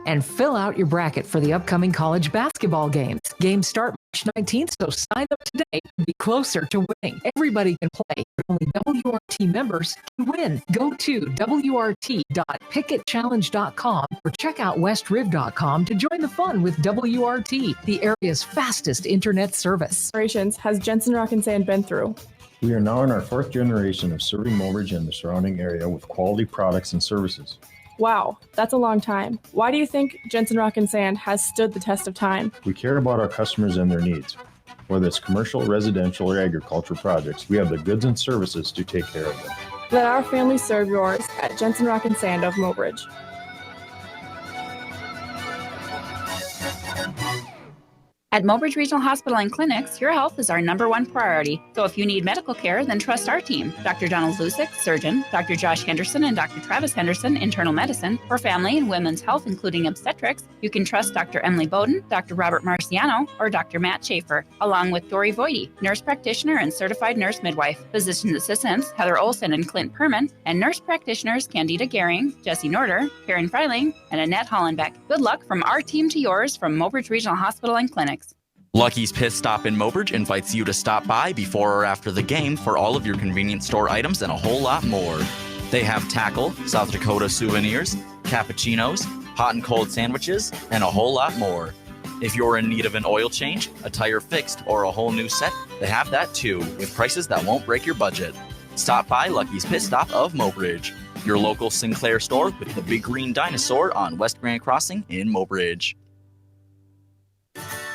And fill out your bracket for the upcoming college basketball games. Games start March 19th, so sign up today to be closer to winning. Everybody can play, but only WRT members can win. Go to wrt.picketchallenge.com or check out westriv.com to join the fun with WRT, the area's fastest internet service. Has Jensen Rock and Sand been through? We are now in our 4th generation of serving Mobridge and the surrounding area with quality products and services. Wow, that's a long time. Why do you think Jensen Rock and Sand has stood the test of time? We care about our customers and their needs. Whether it's commercial, residential, or agricultural projects, we have the goods and services to take care of them. Let our family serve yours at Jensen Rock and Sand of Mobridge. At Mobridge Regional Hospital and Clinics, your health is our #1 priority. So if you need medical care, then trust our team. Dr. Donald Lusick, surgeon, Dr. Josh Henderson and Dr. Travis Henderson, internal medicine. For family and women's health, including obstetrics, you can trust Dr. Emily Bowden, Dr. Robert Marciano, or Dr. Matt Schaefer, along with Dory Voidy, nurse practitioner and certified nurse midwife. Physician assistants, Heather Olson and Clint Perman, and nurse practitioners, Candida Gehring, Jesse Norder, Karen Freiling, and Annette Hollenbeck. Good luck from our team to yours from Mobridge Regional Hospital and Clinics. Lucky's Pit Stop in Mobridge invites you to stop by before or after the game for all of your convenience store items and a whole lot more. They have tackle, South Dakota souvenirs, cappuccinos, hot and cold sandwiches, and a whole lot more. If you're in need of an oil change, a tire fixed, or a whole new set, they have that too, with prices that won't break your budget. Stop by Lucky's Pit Stop of Mobridge, your local Sinclair store with the big green dinosaur on West Grand Crossing in Mobridge.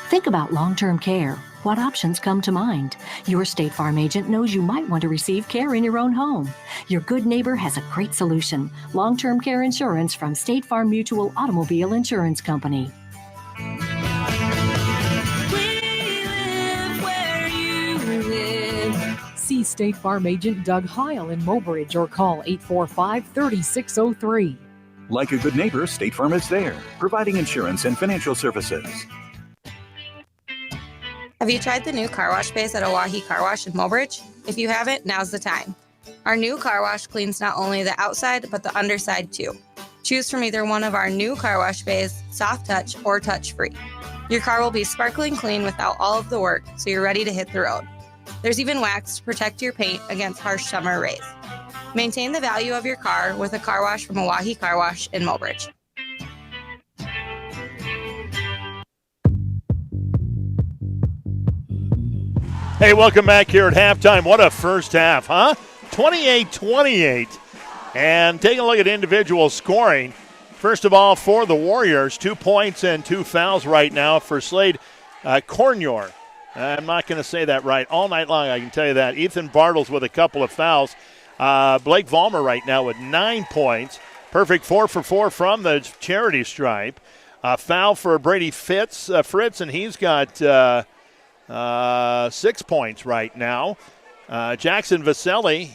Think about long-term care. What options come to mind? Your State Farm agent knows you might want to receive care in your own home. Your good neighbor has a great solution. Long-term care insurance from State Farm Mutual Automobile Insurance Company. See State Farm agent Doug Heil in Mobridge or call 845-3603. Like a good neighbor, State Farm is there, providing insurance and financial services. Have you tried the new car wash space at Oahe Car Wash in Mobridge? If you haven't, now's the time. Our new car wash cleans not only the outside, but the underside too. Choose from either one of our new car wash bays, soft touch or touch free. Your car will be sparkling clean without all of the work, so you're ready to hit the road. There's even wax to protect your paint against harsh summer rays. Maintain the value of your car with a car wash from Oahe Car Wash in Mobridge. Hey, welcome back here at halftime. What a first half, huh? 28-28. And taking a look at individual scoring. First of all, for the Warriors, 2 points and 2 fouls right now for Slade Cornior. I'm not going to say that right all night long, I can tell you that. Ethan Bartles with a couple of fouls. Blake Vollmer right now with 9 points. Perfect 4 for 4 from the charity stripe. Foul for Brady Fritz, and he's got 6 points right now. Jackson Vaselli,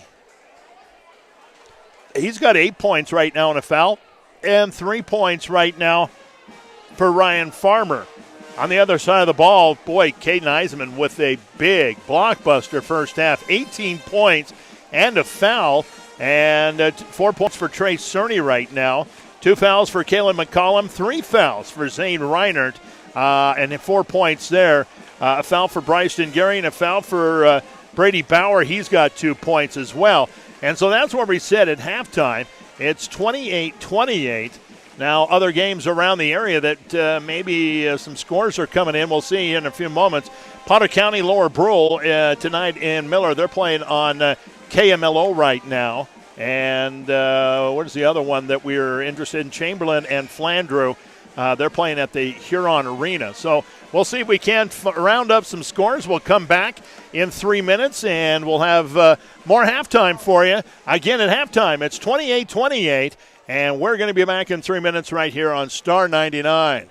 he's got 8 points right now in a foul, and 3 points right now for Ryan Farmer. On the other side of the ball, boy, Caden Eisenman with a big blockbuster first half, 18 points and a foul, and 4 points for Trey Cerny right now. 2 fouls for Kalen McCollum, 3 fouls for Zane Reinert, and 4 points there. A foul for Bryson Gary and a foul for Brady Bauer. He's got 2 points as well. And so that's where we sit at halftime. It's 28-28. Now, other games around the area that maybe some scores are coming in. We'll see in a few moments. Potter County Lower Brule tonight in Miller. They're playing on KMLO right now. And what is the other one that we're interested in? Chamberlain and Flandreau. They're playing at the Huron Arena. So we'll see if we can round up some scores. We'll come back in 3 minutes, and we'll have more halftime for you. Again, at halftime, it's 28-28, and we're going to be back in 3 minutes right here on Star 99.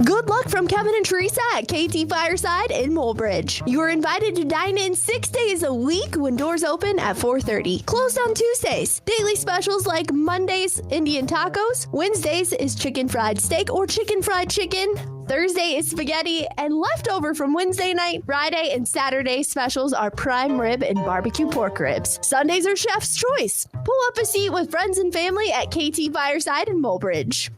Good luck from Kevin and Teresa at KT Fireside in Mobridge. You are invited to dine in 6 days a week when doors open at 4:30. Closed on Tuesdays. Daily specials like Mondays, Indian tacos. Wednesdays is chicken fried steak or chicken fried chicken. Thursday is spaghetti, and leftover from Wednesday night, Friday, and Saturday specials are prime rib and barbecue pork ribs. Sundays are chef's choice. Pull up a seat with friends and family at KT Fireside in Mobridge.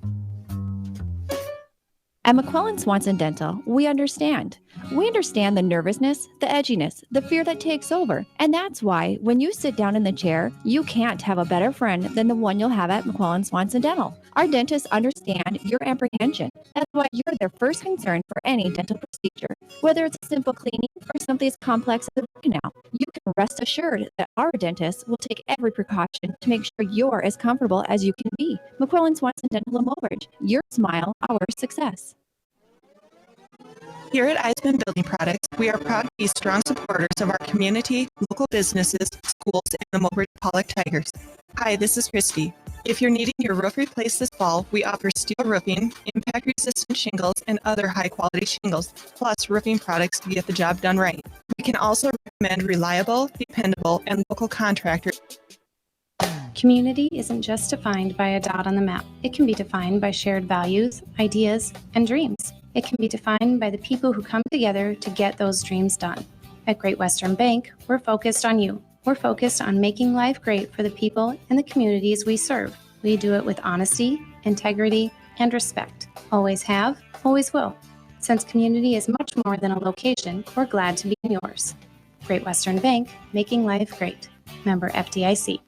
At McClellan Swanson Dental, we understand. We understand the nervousness, the edginess, the fear that takes over. And that's why when you sit down in the chair, you can't have a better friend than the one you'll have at McClellan Swanson Dental. Our dentists understand your apprehension. That's why you're their first concern for any dental procedure. Whether it's a simple cleaning or something as complex as a root canal, you can rest assured that our dentists will take every precaution to make sure you're as comfortable as you can be. McClellan Swanson Dental in Mobridge. Your smile, our success. Here at Eisman Building Products, we are proud to be strong supporters of our community, local businesses, schools, and the Mobridge-Pollock Tigers. Hi, this is Christy. If you're needing your roof replaced this fall, we offer steel roofing, impact-resistant shingles, and other high-quality shingles, plus roofing products to get the job done right. We can also recommend reliable, dependable, and local contractors. Community isn't just defined by a dot on the map. It can be defined by shared values, ideas, and dreams. It can be defined by the people who come together to get those dreams done. At Great Western Bank, we're focused on you. We're focused on making life great for the people and the communities we serve. We do it with honesty, integrity, and respect. Always have, always will. Since community is much more than a location, we're glad to be in yours. Great Western Bank, making life great. Member FDIC.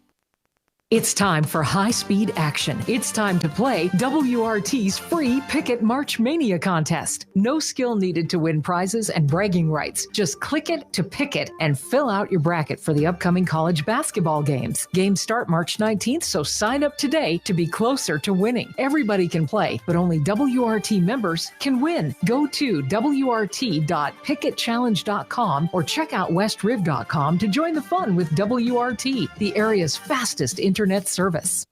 It's time for high-speed action. It's time to play WRT's free Picket March Mania contest. No skill needed to win prizes and bragging rights. Just click it to pick it and fill out your bracket for the upcoming college basketball games. Games start March 19th, so sign up today to be closer to winning. Everybody can play, but only WRT members can win. Go to wrt.picketchallenge.com or check out westriv.com to join the fun with WRT, the area's fastest internet service.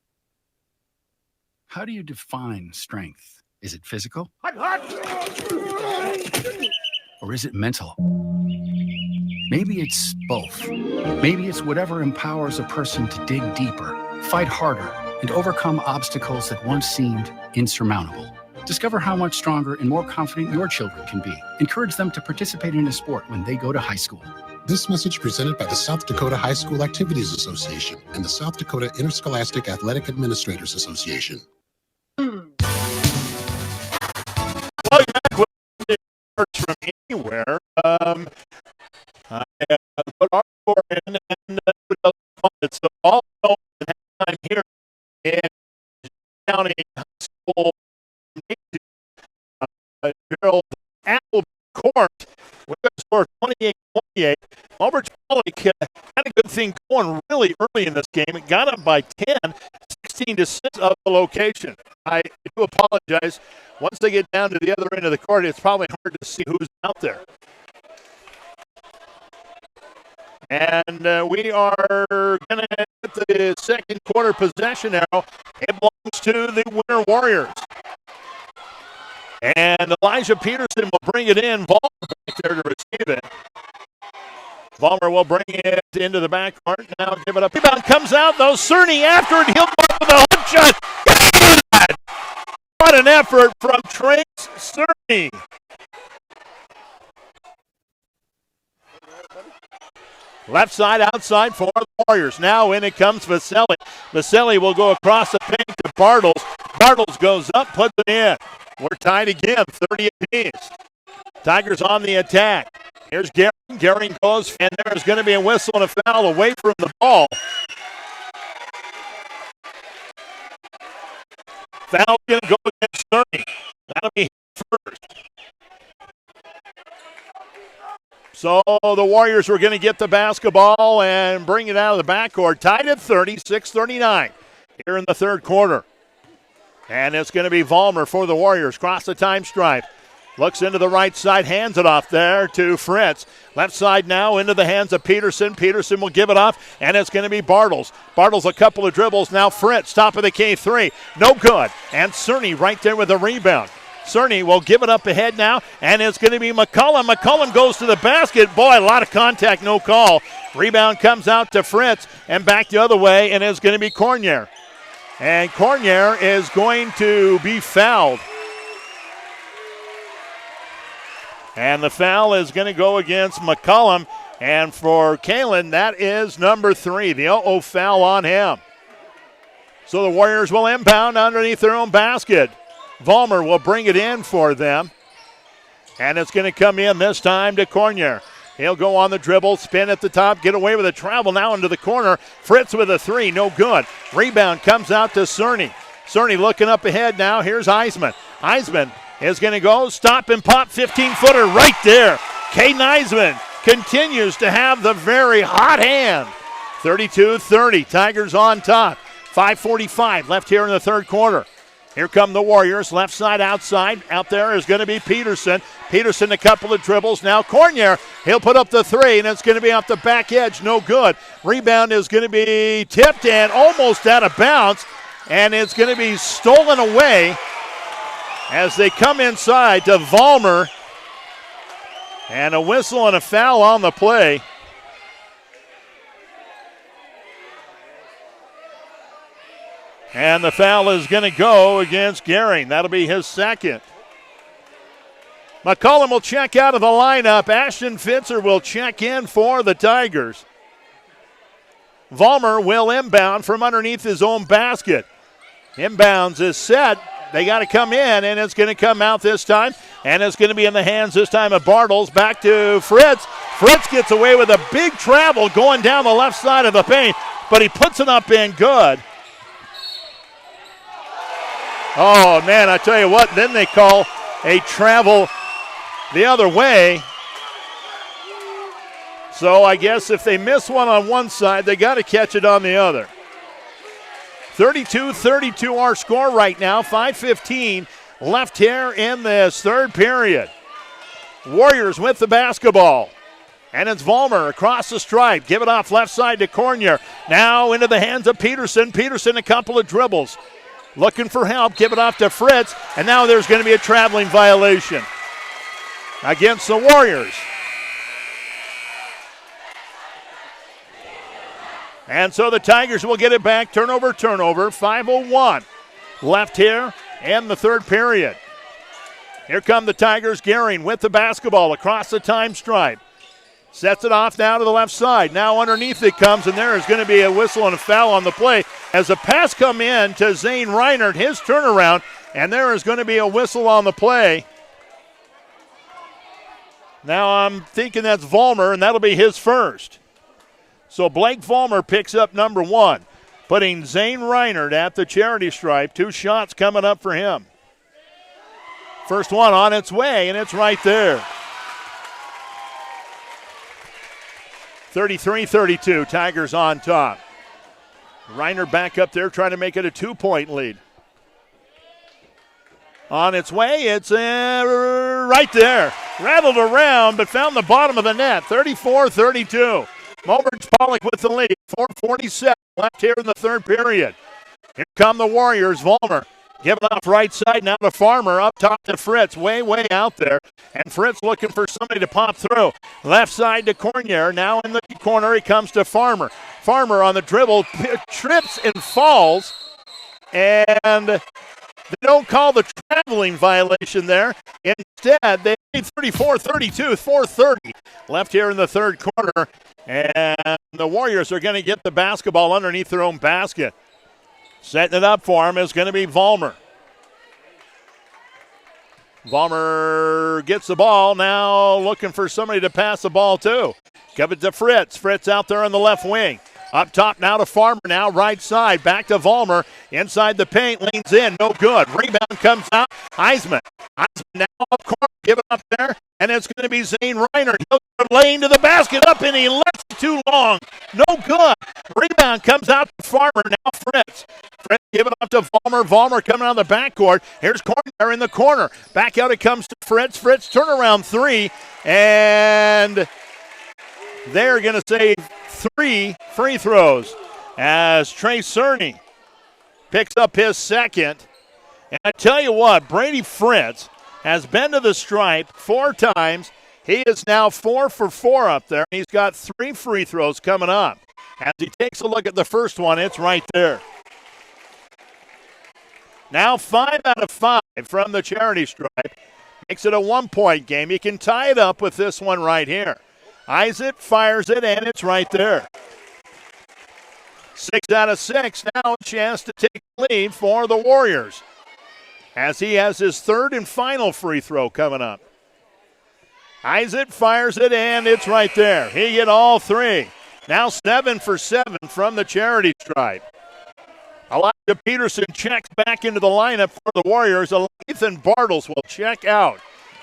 How do you define strength? Is it physical? Or is it mental? Maybe it's both. Maybe it's whatever empowers a person to dig deeper, fight harder, and overcome obstacles that once seemed insurmountable. Discover how much stronger and more confident your children can be. Encourage them to participate in a sport when they go to high school. This message presented by the South Dakota High School Activities Association and the South Dakota Interscholastic Athletic Administrators Association. Welcome back with from anywhere. I put our score in and it's all time here in County High School. Gerald Apple Court. We're going to score 28-28. Mobridge-Pollock had a good thing going really early in this game. It got up by 10, 16-6 of the location. I do apologize. Once they get down to the other end of the court, it's probably hard to see who's out there. And we are going to get the second quarter possession arrow. It belongs to the Winter Warriors. And Elijah Peterson will bring it in. Vollmer back there to receive it. Vollmer will bring it into the backcourt. Now give it up. Rebound comes out, though. Cerny after it. He'll go with a hook shot. What an effort from Trace Cerny. Left side, outside for the Warriors. Now in it comes Vaselli. Vaselli will go across the paint to Bartles. Bartles goes up, puts it in. We're tied again, 30 apiece. Tigers on the attack. Here's Gehring. Gehring goes, and there's going to be a whistle and a foul away from the ball. Foul going to go against Cerny. That'll be first. So the Warriors were going to get the basketball and bring it out of the backcourt. Tied at 36-39 here in the third quarter. And it's going to be Vollmer for the Warriors. Cross the time stripe. Looks into the right side, hands it off there to Fritz. Left side now into the hands of Peterson. Peterson will give it off, and it's going to be Bartles. Bartles a couple of dribbles. Now Fritz, top of the K3. No good. And Cerny right there with the rebound. Cerny will give it up ahead now, and it's going to be McCullum. McCullum goes to the basket. Boy, a lot of contact, no call. Rebound comes out to Fritz, and back the other way, and it's going to be Cornier. And Cornier is going to be fouled. And the foul is going to go against McCullum. And for Kalen, that is number 3. The foul on him. So the Warriors will inbound underneath their own basket. Vollmer will bring it in for them. And it's going to come in this time to Cornier. He'll go on the dribble, spin at the top, get away with a travel now into the corner. Fritz with a 3, no good. Rebound comes out to Cerny. Cerny looking up ahead now. Here's Eisman. Eisman is going to go, stop and pop, 15-footer right there. Caden Eisman continues to have the very hot hand. 32-30, Tigers on top. 5:45 left here in the third quarter. Here come the Warriors, left side, outside. Out there is going to be Peterson. Peterson a couple of dribbles. Now Cornier, he'll put up the 3, and it's going to be off the back edge. No good. Rebound is going to be tipped and almost out of bounds, and it's going to be stolen away as they come inside to Vollmer. And a whistle and a foul on the play. And the foul is going to go against Gehring. That'll be his second. McCullum will check out of the lineup. Ashton Fitzer will check in for the Tigers. Vollmer will inbound from underneath his own basket. Inbounds is set. They got to come in, and it's going to come out this time, and it's going to be in the hands this time of Bartles. Back to Fritz. Fritz gets away with a big travel going down the left side of the paint, but he puts it up in good. Oh, man, I tell you what, then they call a travel the other way. So I guess if they miss one on one side, they got to catch it on the other. 32-32 our score right now. 5:15 left here in this third period. Warriors with the basketball. And it's Vollmer across the stripe. Give it off left side to Cornier. Now into the hands of Peterson. Peterson a couple of dribbles. Looking for help. Give it off to Fritz. And now there's going to be a traveling violation against the Warriors. And so the Tigers will get it back. Turnover. 5:01 left here in the third period. Here come the Tigers. Gehring with the basketball across the time stripe. Sets it off now to the left side. Now underneath it comes, and there is going to be a whistle and a foul on the play as a pass come in to Zane Reinert, his turnaround, and there is going to be a whistle on the play. Now I'm thinking that's Vollmer, and that'll be his first. So Blake Vollmer picks up number 1, putting Zane Reinert at the charity stripe. 2 shots coming up for him. First one on its way, and it's right there. 33-32, Tigers on top. Reinert back up there trying to make it a 2-point lead. On its way, it's right there. Rattled around, but found the bottom of the net. 34-32. Mobridge-Pollock with the lead. 4:47 left here in the third period. Here come the Warriors. Vollmer give it off right side now to Farmer. Up top to Fritz. Way out there. And Fritz looking for somebody to pop through. Left side to Cornier. Now in the corner he comes to Farmer. Farmer on the dribble. Trips and falls. And they don't call the traveling violation there. Instead, they made 34-32, 4:30 left here in the third quarter. And the Warriors are going to get the basketball underneath their own basket. Setting it up for him is going to be Vollmer. Vollmer gets the ball, now looking for somebody to pass the ball to. Give it to Fritz. Fritz out there on the left wing. Up top now to Farmer, now right side. Back to Vollmer. Inside the paint, leans in, no good. Rebound comes out. Heisman now up court, give it up there. And it's going to be Zane Reinert. He'll lane to the basket, up, and he lets it too long. No good. Rebound comes out to Farmer, now Fritz. Fritz give it up to Vollmer. Vollmer coming out of the backcourt. Here's Cornier in the corner. Back out it comes to Fritz. Fritz turnaround 3. And they're going to save 3 free throws as Trey Cerny picks up his second. And I tell you what, Brady Fritz has been to the stripe 4 times. He is now 4 for 4 up there. He's got 3 free throws coming up. As he takes a look at the first one, it's right there. Now 5 out of 5 from the charity stripe. Makes it a 1-point game. You can tie it up with this one right here. Eyes it, fires it, and it's right there. 6 out of 6. Now a chance to take the lead for the Warriors, as he has his third and final free throw coming up. Eyes it, fires it, and it's right there. He hit all 3. Now 7 for 7 from the charity stripe. Elijah Peterson checks back into the lineup for the Warriors. Ethan Bartles will check out.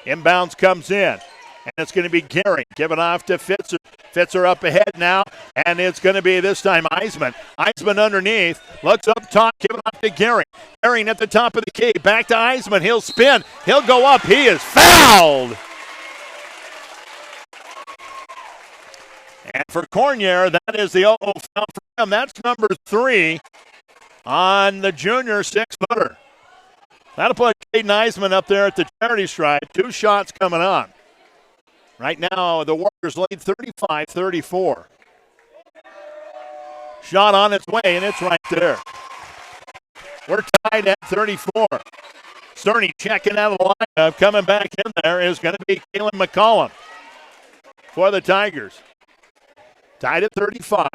Inbounds comes in. And it's going to be Gehring. Giving off to Fitzer. Fitzer up ahead now. And it's going to be this time Eisman. Eisman underneath. Looks up top. Giving off to Gehring. Gehring at the top of the key. Back to Eisman. He'll spin. He'll go up. He is fouled. And for Cornier, that is the foul for him. That's number 3 on the junior 6-footer. That'll put Caden Eisman up there at the charity stripe. 2 shots coming on. Right now, the Warriors lead 35-34. Shot on its way, and it's right there. We're tied at 34. Cerny checking out of the lineup. Coming back in there is going to be Kalen McCollum for the Tigers. Tied at 35.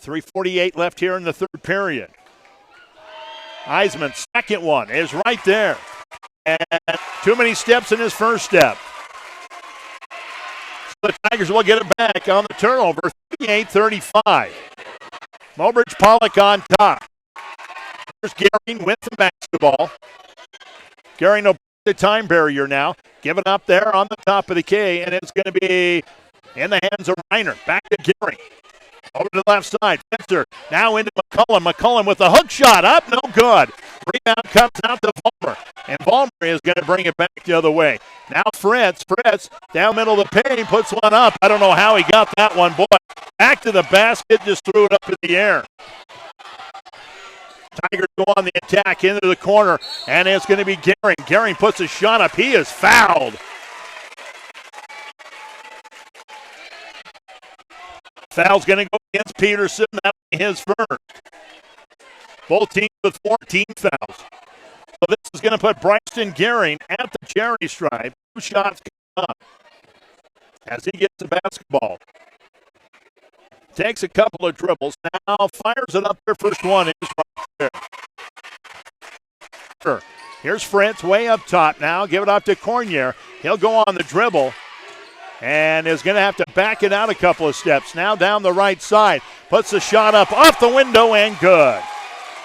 3:48 left here in the third period. Eisman's second one is right there. And too many steps in his first step. So the Tigers will get it back on the turnover, 38-35. Mobridge-Pollock on top. There's Gehring with the basketball. Gehring will break the time barrier now. Give it up there on the top of the K, and it's going to be in the hands of Reiner. Back to Gehring. Over to the left side. Fencer now into McCullum. McCullum with the hook shot up. No good. Rebound comes out to Vollmer. And Vollmer is going to bring it back the other way. Now Fritz down middle of the paint puts one up. I don't know how he got that one. Boy, back to the basket. Just threw it up in the air. Tigers go on the attack into the corner. And it's going to be Gehring. Gehring puts a shot up. He is fouled. Foul's going to go against Peterson. That'll be his first. Both teams with 14 fouls. So this is going to put Bryson Gehring at the charity stripe. 2 shots coming up as he gets the basketball. Takes a couple of dribbles. Now fires it up there. First one is right there. Here's Fritz way up top now. Give it off to Cornier. He'll go on the dribble. And is going to have to back it out a couple of steps. Now down the right side. Puts the shot up off the window and good.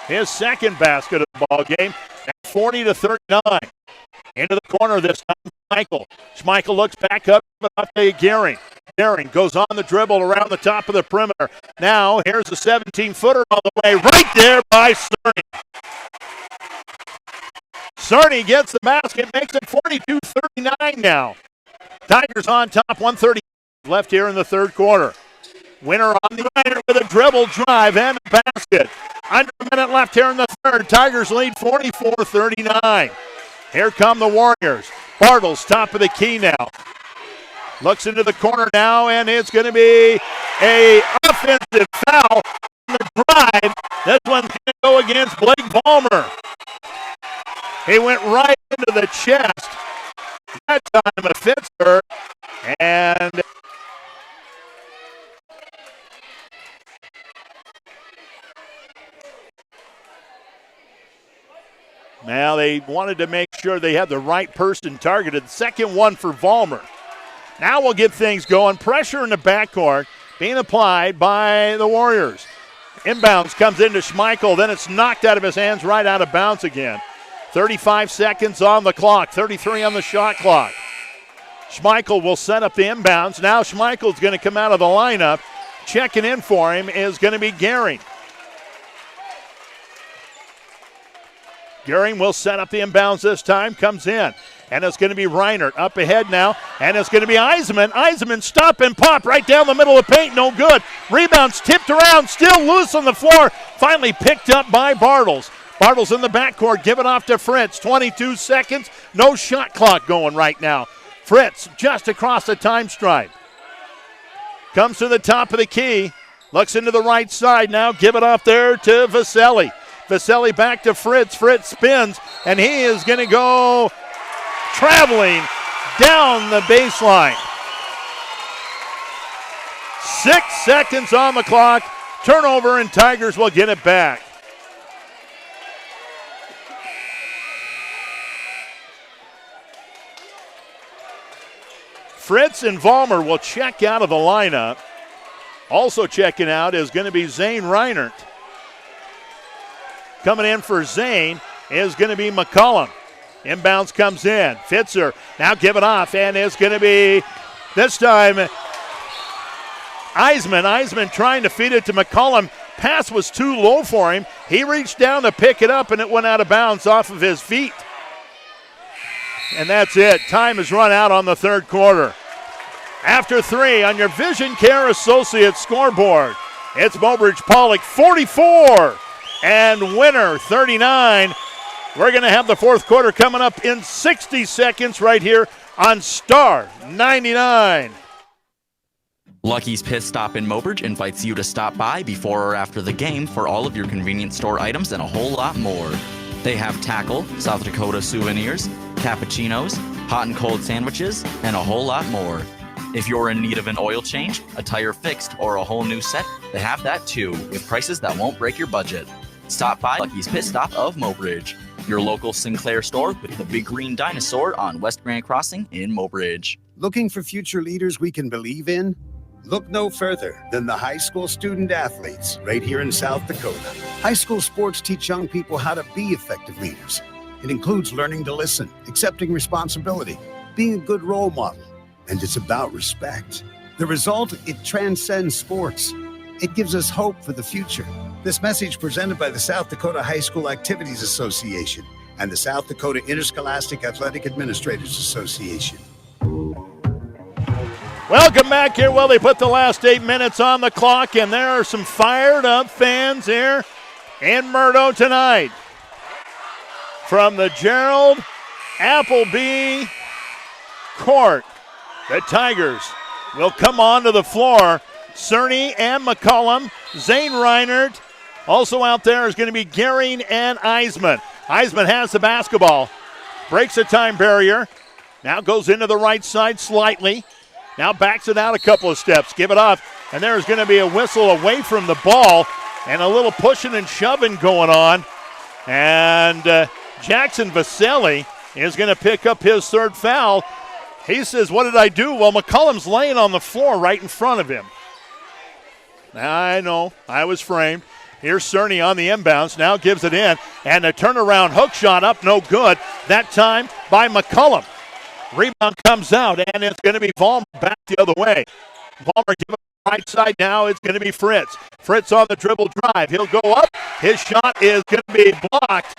His second basket of the ball game. 40-39. Into the corner this time. Schmeichel. Schmeichel looks back up to Gehring. Gehring goes on the dribble around the top of the perimeter. Now here's a 17-footer on the way. Right there by Cerny. Cerny gets the basket. Makes it 42-39 now. Tigers on top, 1:30 left here in the third quarter. Winner on the Reiner with a dribble drive and a basket. Under a minute left here in the third. Tigers lead 44-39. Here come the Warriors. Bartles, top of the key now. Looks into the corner now, and it's going to be a offensive foul on the drive. This one's going to go against Blake Vollmer. He went right into the chest. That time a Fitzer, and now they wanted to make sure they had the right person targeted. Second one for Vollmer. Now we'll get things going. Pressure in the backcourt being applied by the Warriors. Inbounds comes into Schmeichel, then it's knocked out of his hands right out of bounds again. 35 seconds on the clock, 33 on the shot clock. Schmeichel will set up the inbounds. Now Schmeichel's going to come out of the lineup. Checking in for him is going to be Gehring. Gehring will set up the inbounds this time, comes in. And it's going to be Reiner up ahead now. And it's going to be Eisman. Eisman stop and pop right down the middle of the paint. No good. Rebounds tipped around, still loose on the floor. Finally picked up by Bartles. Bartles in the backcourt, give it off to Fritz. 22 seconds, no shot clock going right now. Fritz just across the time stripe. Comes to the top of the key, looks into the right side now, give it off there to Vaselli. Vaselli back to Fritz. Fritz spins, and he is going to go traveling down the baseline. 6 seconds on the clock. Turnover, and Tigers will get it back. Fritz and Vollmer will check out of the lineup. Also checking out is going to be Zane Reinert. Coming in for Zane is going to be McCullum. Inbounds comes in. Fitzer now give it off, and it's going to be, this time, Eisman. Eisman trying to feed it to McCullum. Pass was too low for him. He reached down to pick it up, and it went out of bounds off of his feet. And that's it. Time is run out on the third quarter. After 3 on your Vision Care Associates scoreboard, it's Mobridge-Pollock 44 and winner 39. We're going to have the fourth quarter coming up in 60 seconds right here on Star 99. Lucky's Pit Stop in Mobridge invites you to stop by before or after the game for all of your convenience store items and a whole lot more. They have tackle, South Dakota souvenirs, cappuccinos, hot and cold sandwiches, and a whole lot more. If you're in need of an oil change, a tire fixed, or a whole new set, they have that too, with prices that won't break your budget. Stop by Lucky's Pit Stop of Mobridge, your local Sinclair store with the big green dinosaur on West Grand Crossing in Mobridge. Looking for future leaders we can believe in? Look no further than the high school student athletes right here in South Dakota. High school sports teach young people how to be effective leaders. It includes learning to listen, accepting responsibility, being a good role model, and it's about respect. The result, it transcends sports. It gives us hope for the future. This message presented by the South Dakota High School Activities Association and the South Dakota Interscholastic Athletic Administrators Association. Welcome back here. Well, they put the last 8 minutes on the clock, and there are some fired up fans here in Murdo tonight. From the Gerald Appleby Court, the Tigers will come onto the floor. Cerny and McCollum, Zane Reinert. Also out there is going to be Gehring and Eisman. Eisman has the basketball, breaks a time barrier, now goes into the right side slightly, now backs it out a couple of steps, give it off, and there's going to be a whistle away from the ball and a little pushing and shoving going on. And Jackson Vaselli is going to pick up his third foul. He says, what did I do? Well, McCollum's laying on the floor right in front of him. I know, I was framed. Here's Cerny on the inbounds, now gives it in, and a turnaround hook shot up, no good. That time by McCollum. Rebound comes out, and it's going to be Vollmer back the other way. Vollmer give it right side now, it's going to be Fritz. Fritz on the dribble drive, he'll go up. His shot is going to be blocked,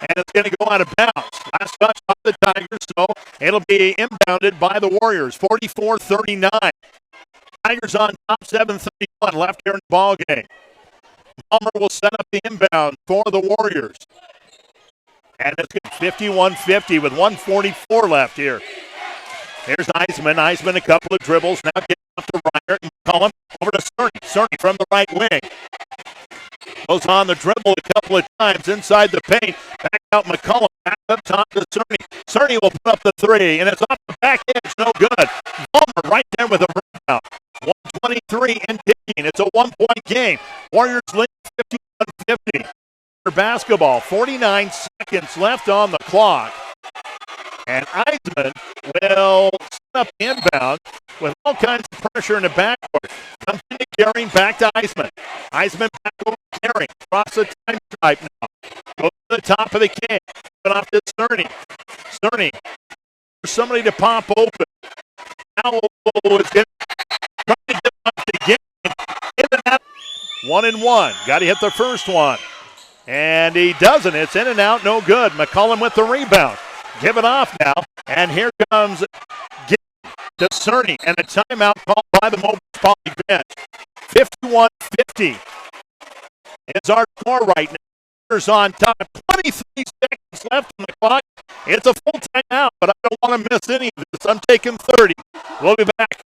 and it's going to go out of bounds. Last touch by the Tigers, so it'll be inbounded by the Warriors, 44-39. Tigers on top, 7:31 left here in the ball game. Palmer will set up the inbound for the Warriors. And it's 51-50 with 1:44 left here. Here's Eisman. Eisman a couple of dribbles. Now getting off to Reinert and McCollum over to Cerny. Cerny from the right wing. Goes on the dribble a couple of times inside the paint. Back out McCollum. Back up top to Cerny. Cerny will put up the three, and it's off the back edge. No good. Palmer right there with a rebound. 123 and kicking. It's a 1-point game. Warriors lead 51-50. For basketball, 49 seconds left on the clock. And Eisman will set up the inbound with all kinds of pressure in the backcourt. Comes into Gehring, back to Eisman. Eisman back over to Gehring. Across the time stripe now. Goes to the top of the key. Put off to Cerny. Cerny. For somebody to pop open. Now it's getting trying to get up to Gehring. In and out. 1-1. Got to hit the first one. And he doesn't. It's in and out, no good. McCollum with the rebound. Give it off now. And here comes Gehring to Cerny. And a timeout called by the Mobridge-Pollock bench. 51-50 is our score right now. Warriors on top. 23 seconds left on the clock. It's a full timeout, but I don't want to miss any of this. I'm taking 30. We'll be back.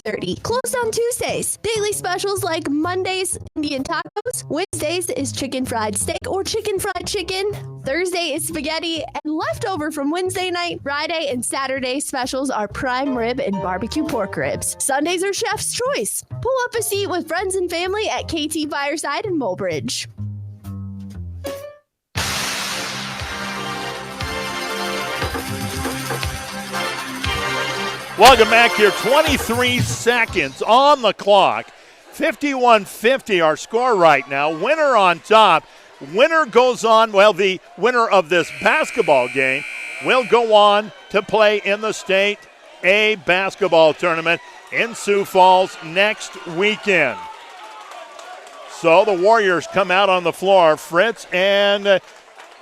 30. Closed on Tuesdays. Daily specials like Mondays, Indian tacos. Wednesdays is chicken fried steak or chicken fried chicken. Thursday is spaghetti. And leftover from Wednesday night, Friday, and Saturday specials are prime rib and barbecue pork ribs. Sundays are chef's choice. Pull up a seat with friends and family at KT Fireside in Mobridge. Welcome back here. 23 seconds on the clock. 51-50 our score right now. Winner on top. Winner goes on, well, the winner of this basketball game will go on to play in the State A basketball tournament in Sioux Falls next weekend. So the Warriors come out on the floor. Fritz, and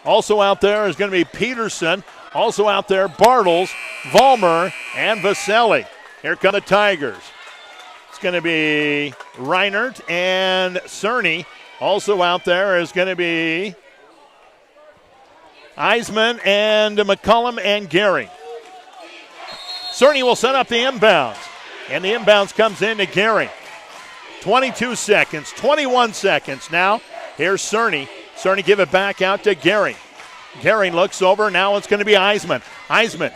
also out there is going to be Peterson. Also out there, Bartles, Vollmer, and Vaselli. Here come the Tigers. It's going to be Reinert and Cerny. Also out there is going to be Eisman and McCollum and Gehring. Cerny will set up the inbounds. And the inbounds comes in to Gehring. 22 seconds, 21 seconds now. Here's Cerny. Cerny give it back out to Gehring. Gehring looks over. Now it's going to be Eisman. Eisman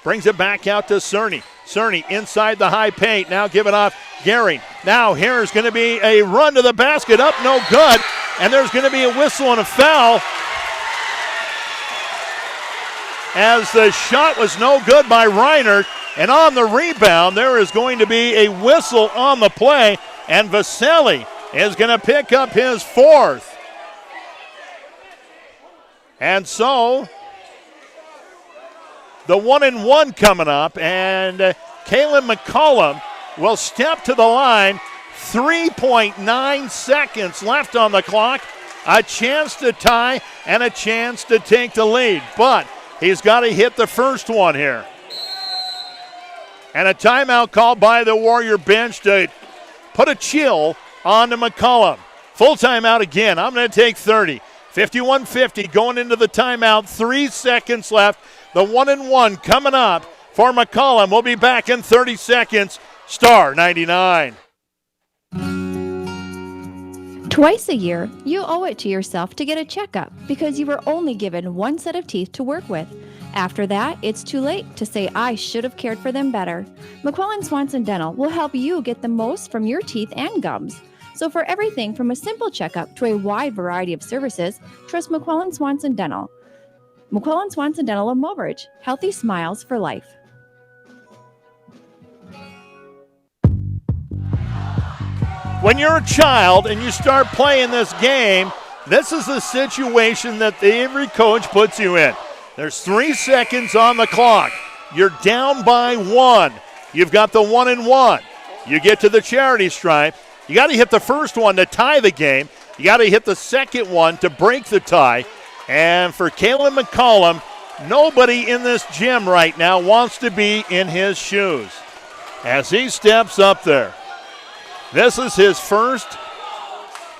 brings it back out to Cerny. Cerny inside the high paint. Now give it off Gehring. Now here's going to be a run to the basket. Up, no good. and there's going to be a whistle and a foul as the shot was no good by Reinert. And on the rebound, there is going to be a whistle on the play, and Vasily is going to pick up his fourth. And so, the 1-and-1 coming up, and Kaylin McCollum will step to the line. 3.9 seconds left on the clock. A chance to tie and a chance to take the lead, but he's got to hit the first one here. And a timeout called by the Warrior bench to put a chill on to McCollum. Full timeout again. I'm going to take 30. 51-50 going into the timeout. 3 seconds left. The 1-and-1 coming up for McCollum. We'll be back in 30 seconds. Star 99. Twice a year, you owe it to yourself to get a checkup because you were only given one set of teeth to work with. After that, it's too late to say, I should have cared for them better. McClellan Swanson Dental will help you get the most from your teeth and gums. So for everything from a simple checkup to a wide variety of services, trust McClellan Swanson Dental. McClellan Swanson Dental of Mobridge. Healthy smiles for life. When you're a child and you start playing this game, this is the situation that every coach puts you in. There's 3 seconds on the clock. You're down by 1. You've got the 1-and-1. You get to the charity stripe. You got to hit the first one to tie the game. You got to hit the second one to break the tie. And for Kaylin McCollum, nobody in this gym right now wants to be in his shoes as he steps up there. This is his first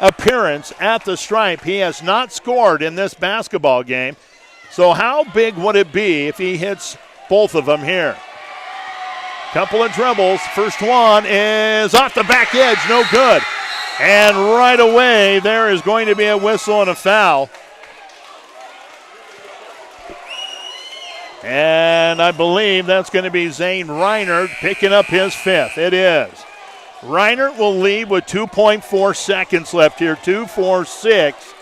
appearance at the stripe. He has not scored in this basketball game. So how big would it be if he hits both of them here? Couple of dribbles. First one is off the back edge, no good. And right away, there is going to be a whistle and a foul. And I believe that's going to be Zane Reinert picking up his fifth. It is. Reinert will lead with 2.4 seconds left here. 2, 4, 6.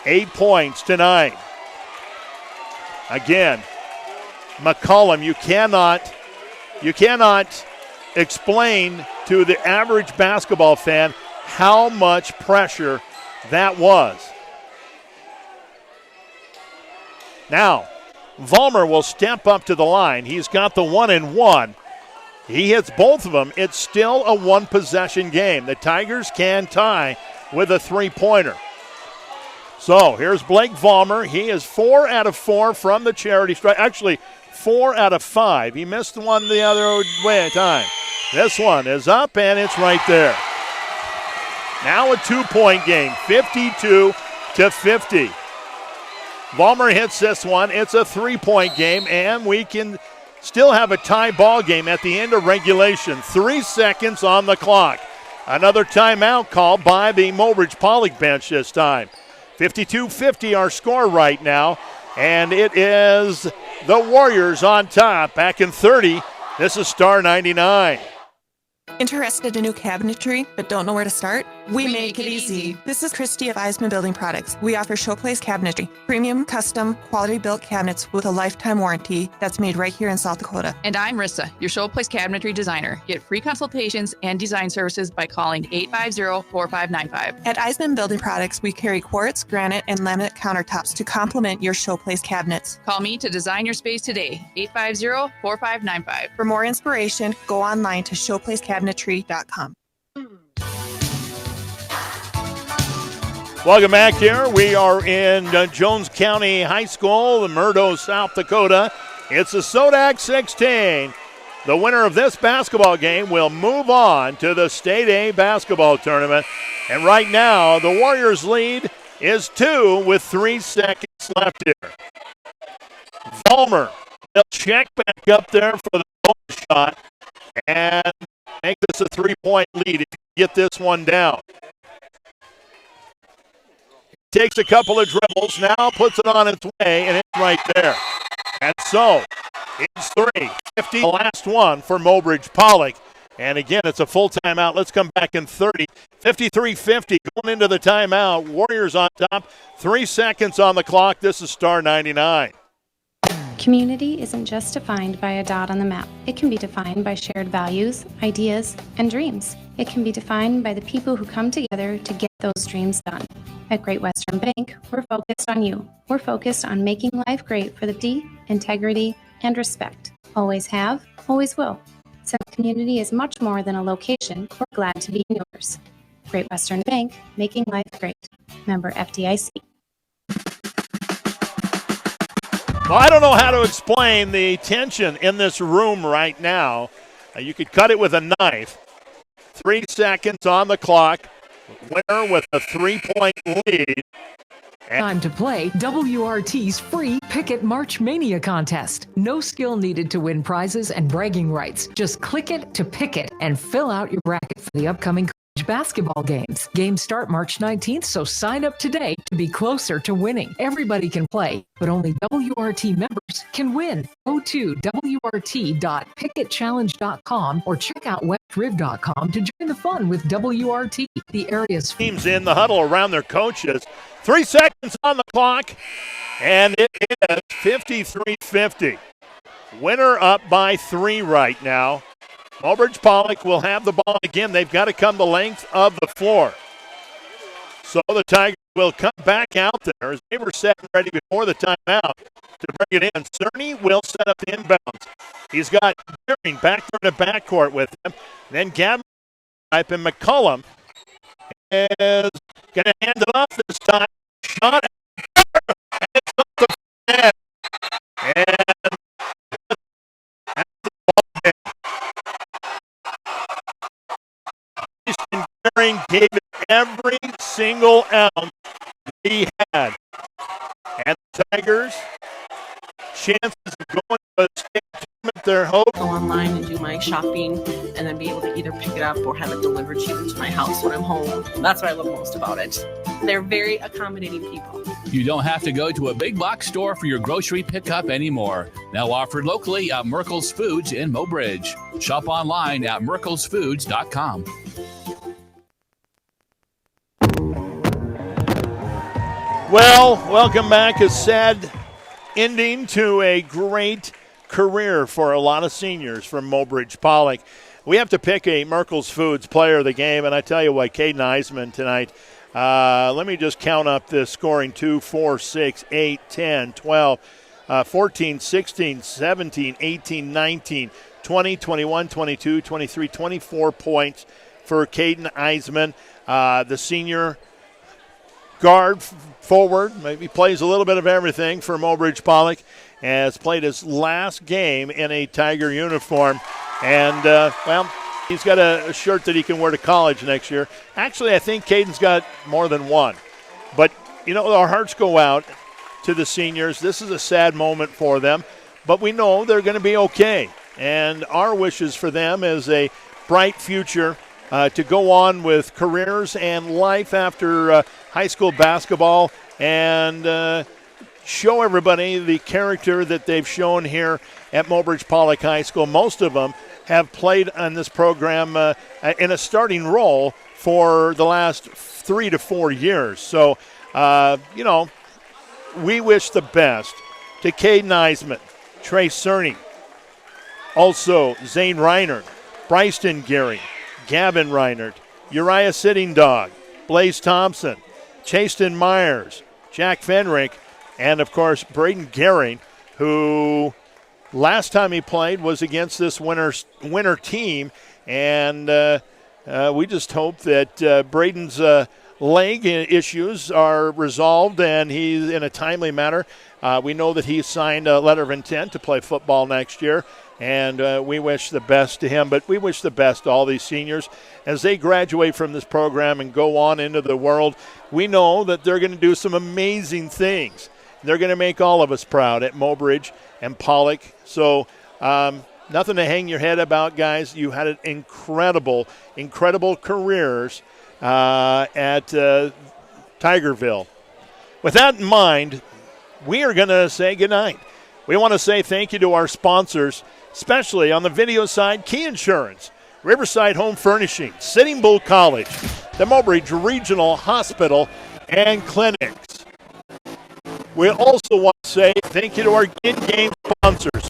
8 points tonight. Again, McCollum, you cannot explain to the average basketball fan how much pressure that was. Now, Vollmer will step up to the line. He's got the 1-and-1. He hits both of them. It's still a one-possession game. The Tigers can tie with a three-pointer. So here's Blake Vollmer. He is 4 out of 4 from the charity stripe. Actually, 4 out of 5. He missed one the other way at time. This one is up, and it's right there. Now a 2-point game, 52-50. Vollmer hits this one. It's a 3-point game, and we can still have a tie ball game at the end of regulation. 3 seconds on the clock. Another timeout called by the Mobridge-Pollock bench this time. 52-50 our score right now, and it is the Warriors on top. Back in 30, this is Star 99. Interested in new cabinetry but don't know where to start? We make it easy. This is Christy of Eisman Building Products. We offer Showplace Cabinetry, premium, custom, quality-built cabinets with a lifetime warranty that's made right here in South Dakota. And I'm Rissa, your Showplace Cabinetry designer. Get free consultations and design services by calling 850-4595. At Eisman Building Products, we carry quartz, granite, and laminate countertops to complement your Showplace cabinets. Call me to design your space today, 850-4595. For more inspiration, go online to showplacecabinetry.com. Welcome back here. We are in Jones County High School, Murdo, South Dakota. It's the SoDak 16. The winner of this basketball game will move on to the State A basketball tournament. And right now, the Warriors' lead is 2 with 3 seconds left here. Vollmer, they'll check back up there for the bonus shot and make this a 3-point lead if you get this one down. Takes a couple of dribbles, now puts it on its way, and it's right there. And so, it's 3-50, the last one for Mobridge-Pollock. And again, it's a full timeout. Let's come back in 30. 53-50 going into the timeout. Warriors on top. 3 seconds on the clock. This is Star 99. Community isn't just defined by a dot on the map. It can be defined by shared values, ideas, and dreams. It can be defined by the people who come together to get those dreams done. At Great Western Bank, we're focused on you. We're focused on making life great for the integrity, and respect. Always have, always will. Since community is much more than a location, we're glad to be yours. Great Western Bank, making life great. Member FDIC. Well, I don't know how to explain the tension in this room right now. You could cut it with a knife. 3 seconds on the clock. Winner with a 3-point lead. Time to play WRT's free Picket March Mania contest. No skill needed to win prizes and bragging rights. Just click it to pick it and fill out your bracket for the upcoming college basketball games. Games start March 19th, so sign up today to be closer to winning. Everybody can play, but only WRT members can win. Go to wrt.picketchallenge.com or check out westriv.com to join the fun with WRT. The area's teams in the huddle around their coaches. 3 seconds on the clock, and it is 53-50. Winner up by 3 right now. Mobridge-Pollock will have the ball again. They've got to come the length of the floor. So the Tigers will come back out there as they were set and ready before the timeout to bring it in. Cerny will set up the inbounds. He's got Gearing back there in the backcourt with him. Then Gavin and McCullum is going to hand it off this time. Shot and it's up the net. And that's the ball game. Gearing gave it every single ounce he had. And the Tigers, chances of going to a state tournament, their hope. Go online and do my shopping and then be able to either pick it up or have it delivered even to my house when I'm home. That's what I love most about it. They're very accommodating people. You don't have to go to a big box store for your grocery pickup anymore. Now offered locally at Merkel's Foods in Mobridge. Shop online at merkelsfoods.com. Well, welcome back. A sad ending to a great career for a lot of seniors from Mobridge-Pollock. We have to pick a Merkel's Foods player of the game, and I tell you what, Caden Eisman tonight, let me just count up this scoring: 2, 4, 6, 8, 10, 12, 14, 16, 17, 18, 19, 20, 21, 22, 23, 24 points for Caden Eisman. The senior guard forward, maybe plays a little bit of everything for Mobridge-Pollock, has played his last game in a Tiger uniform. And, well, he's got a shirt that he can wear to college next year. Actually, I think Caden's got more than one. But, you know, our hearts go out to the seniors. This is a sad moment for them, but we know they're going to be okay. And our wishes for them is a bright future to go on with careers and life after high school basketball and show everybody the character that they've shown here at Mobridge-Pollock High School. Most of them have played on this program in a starting role for the last 3 to 4 years. So, you know, we wish the best to Caden Eisman, Trey Cerny, also Zane Reinert, Bryson Gearing, Gavin Reinert, Uriah Sitting Dog, Blaze Thompson, Chasten Myers, Jack Fenrick, and, of course, Braden Gearing, who last time he played was against this winter team. And we just hope that Braden's leg issues are resolved and he's in a timely manner. We know that he signed a letter of intent to play football next year, and we wish the best to him. But we wish the best to all these seniors as they graduate from this program and go on into the world. We know that they're going to do some amazing things. They're going to make all of us proud at Mobridge and Pollock. So nothing to hang your head about, guys. You had an incredible careers at Tigerville. With that in mind, we are going to say goodnight. We want to say thank you to our sponsors, especially on the video side, Key Insurance. Riverside Home Furnishings, Sitting Bull College, the Mobridge Regional Hospital and Clinics. We also want to say thank you to our in-game sponsors,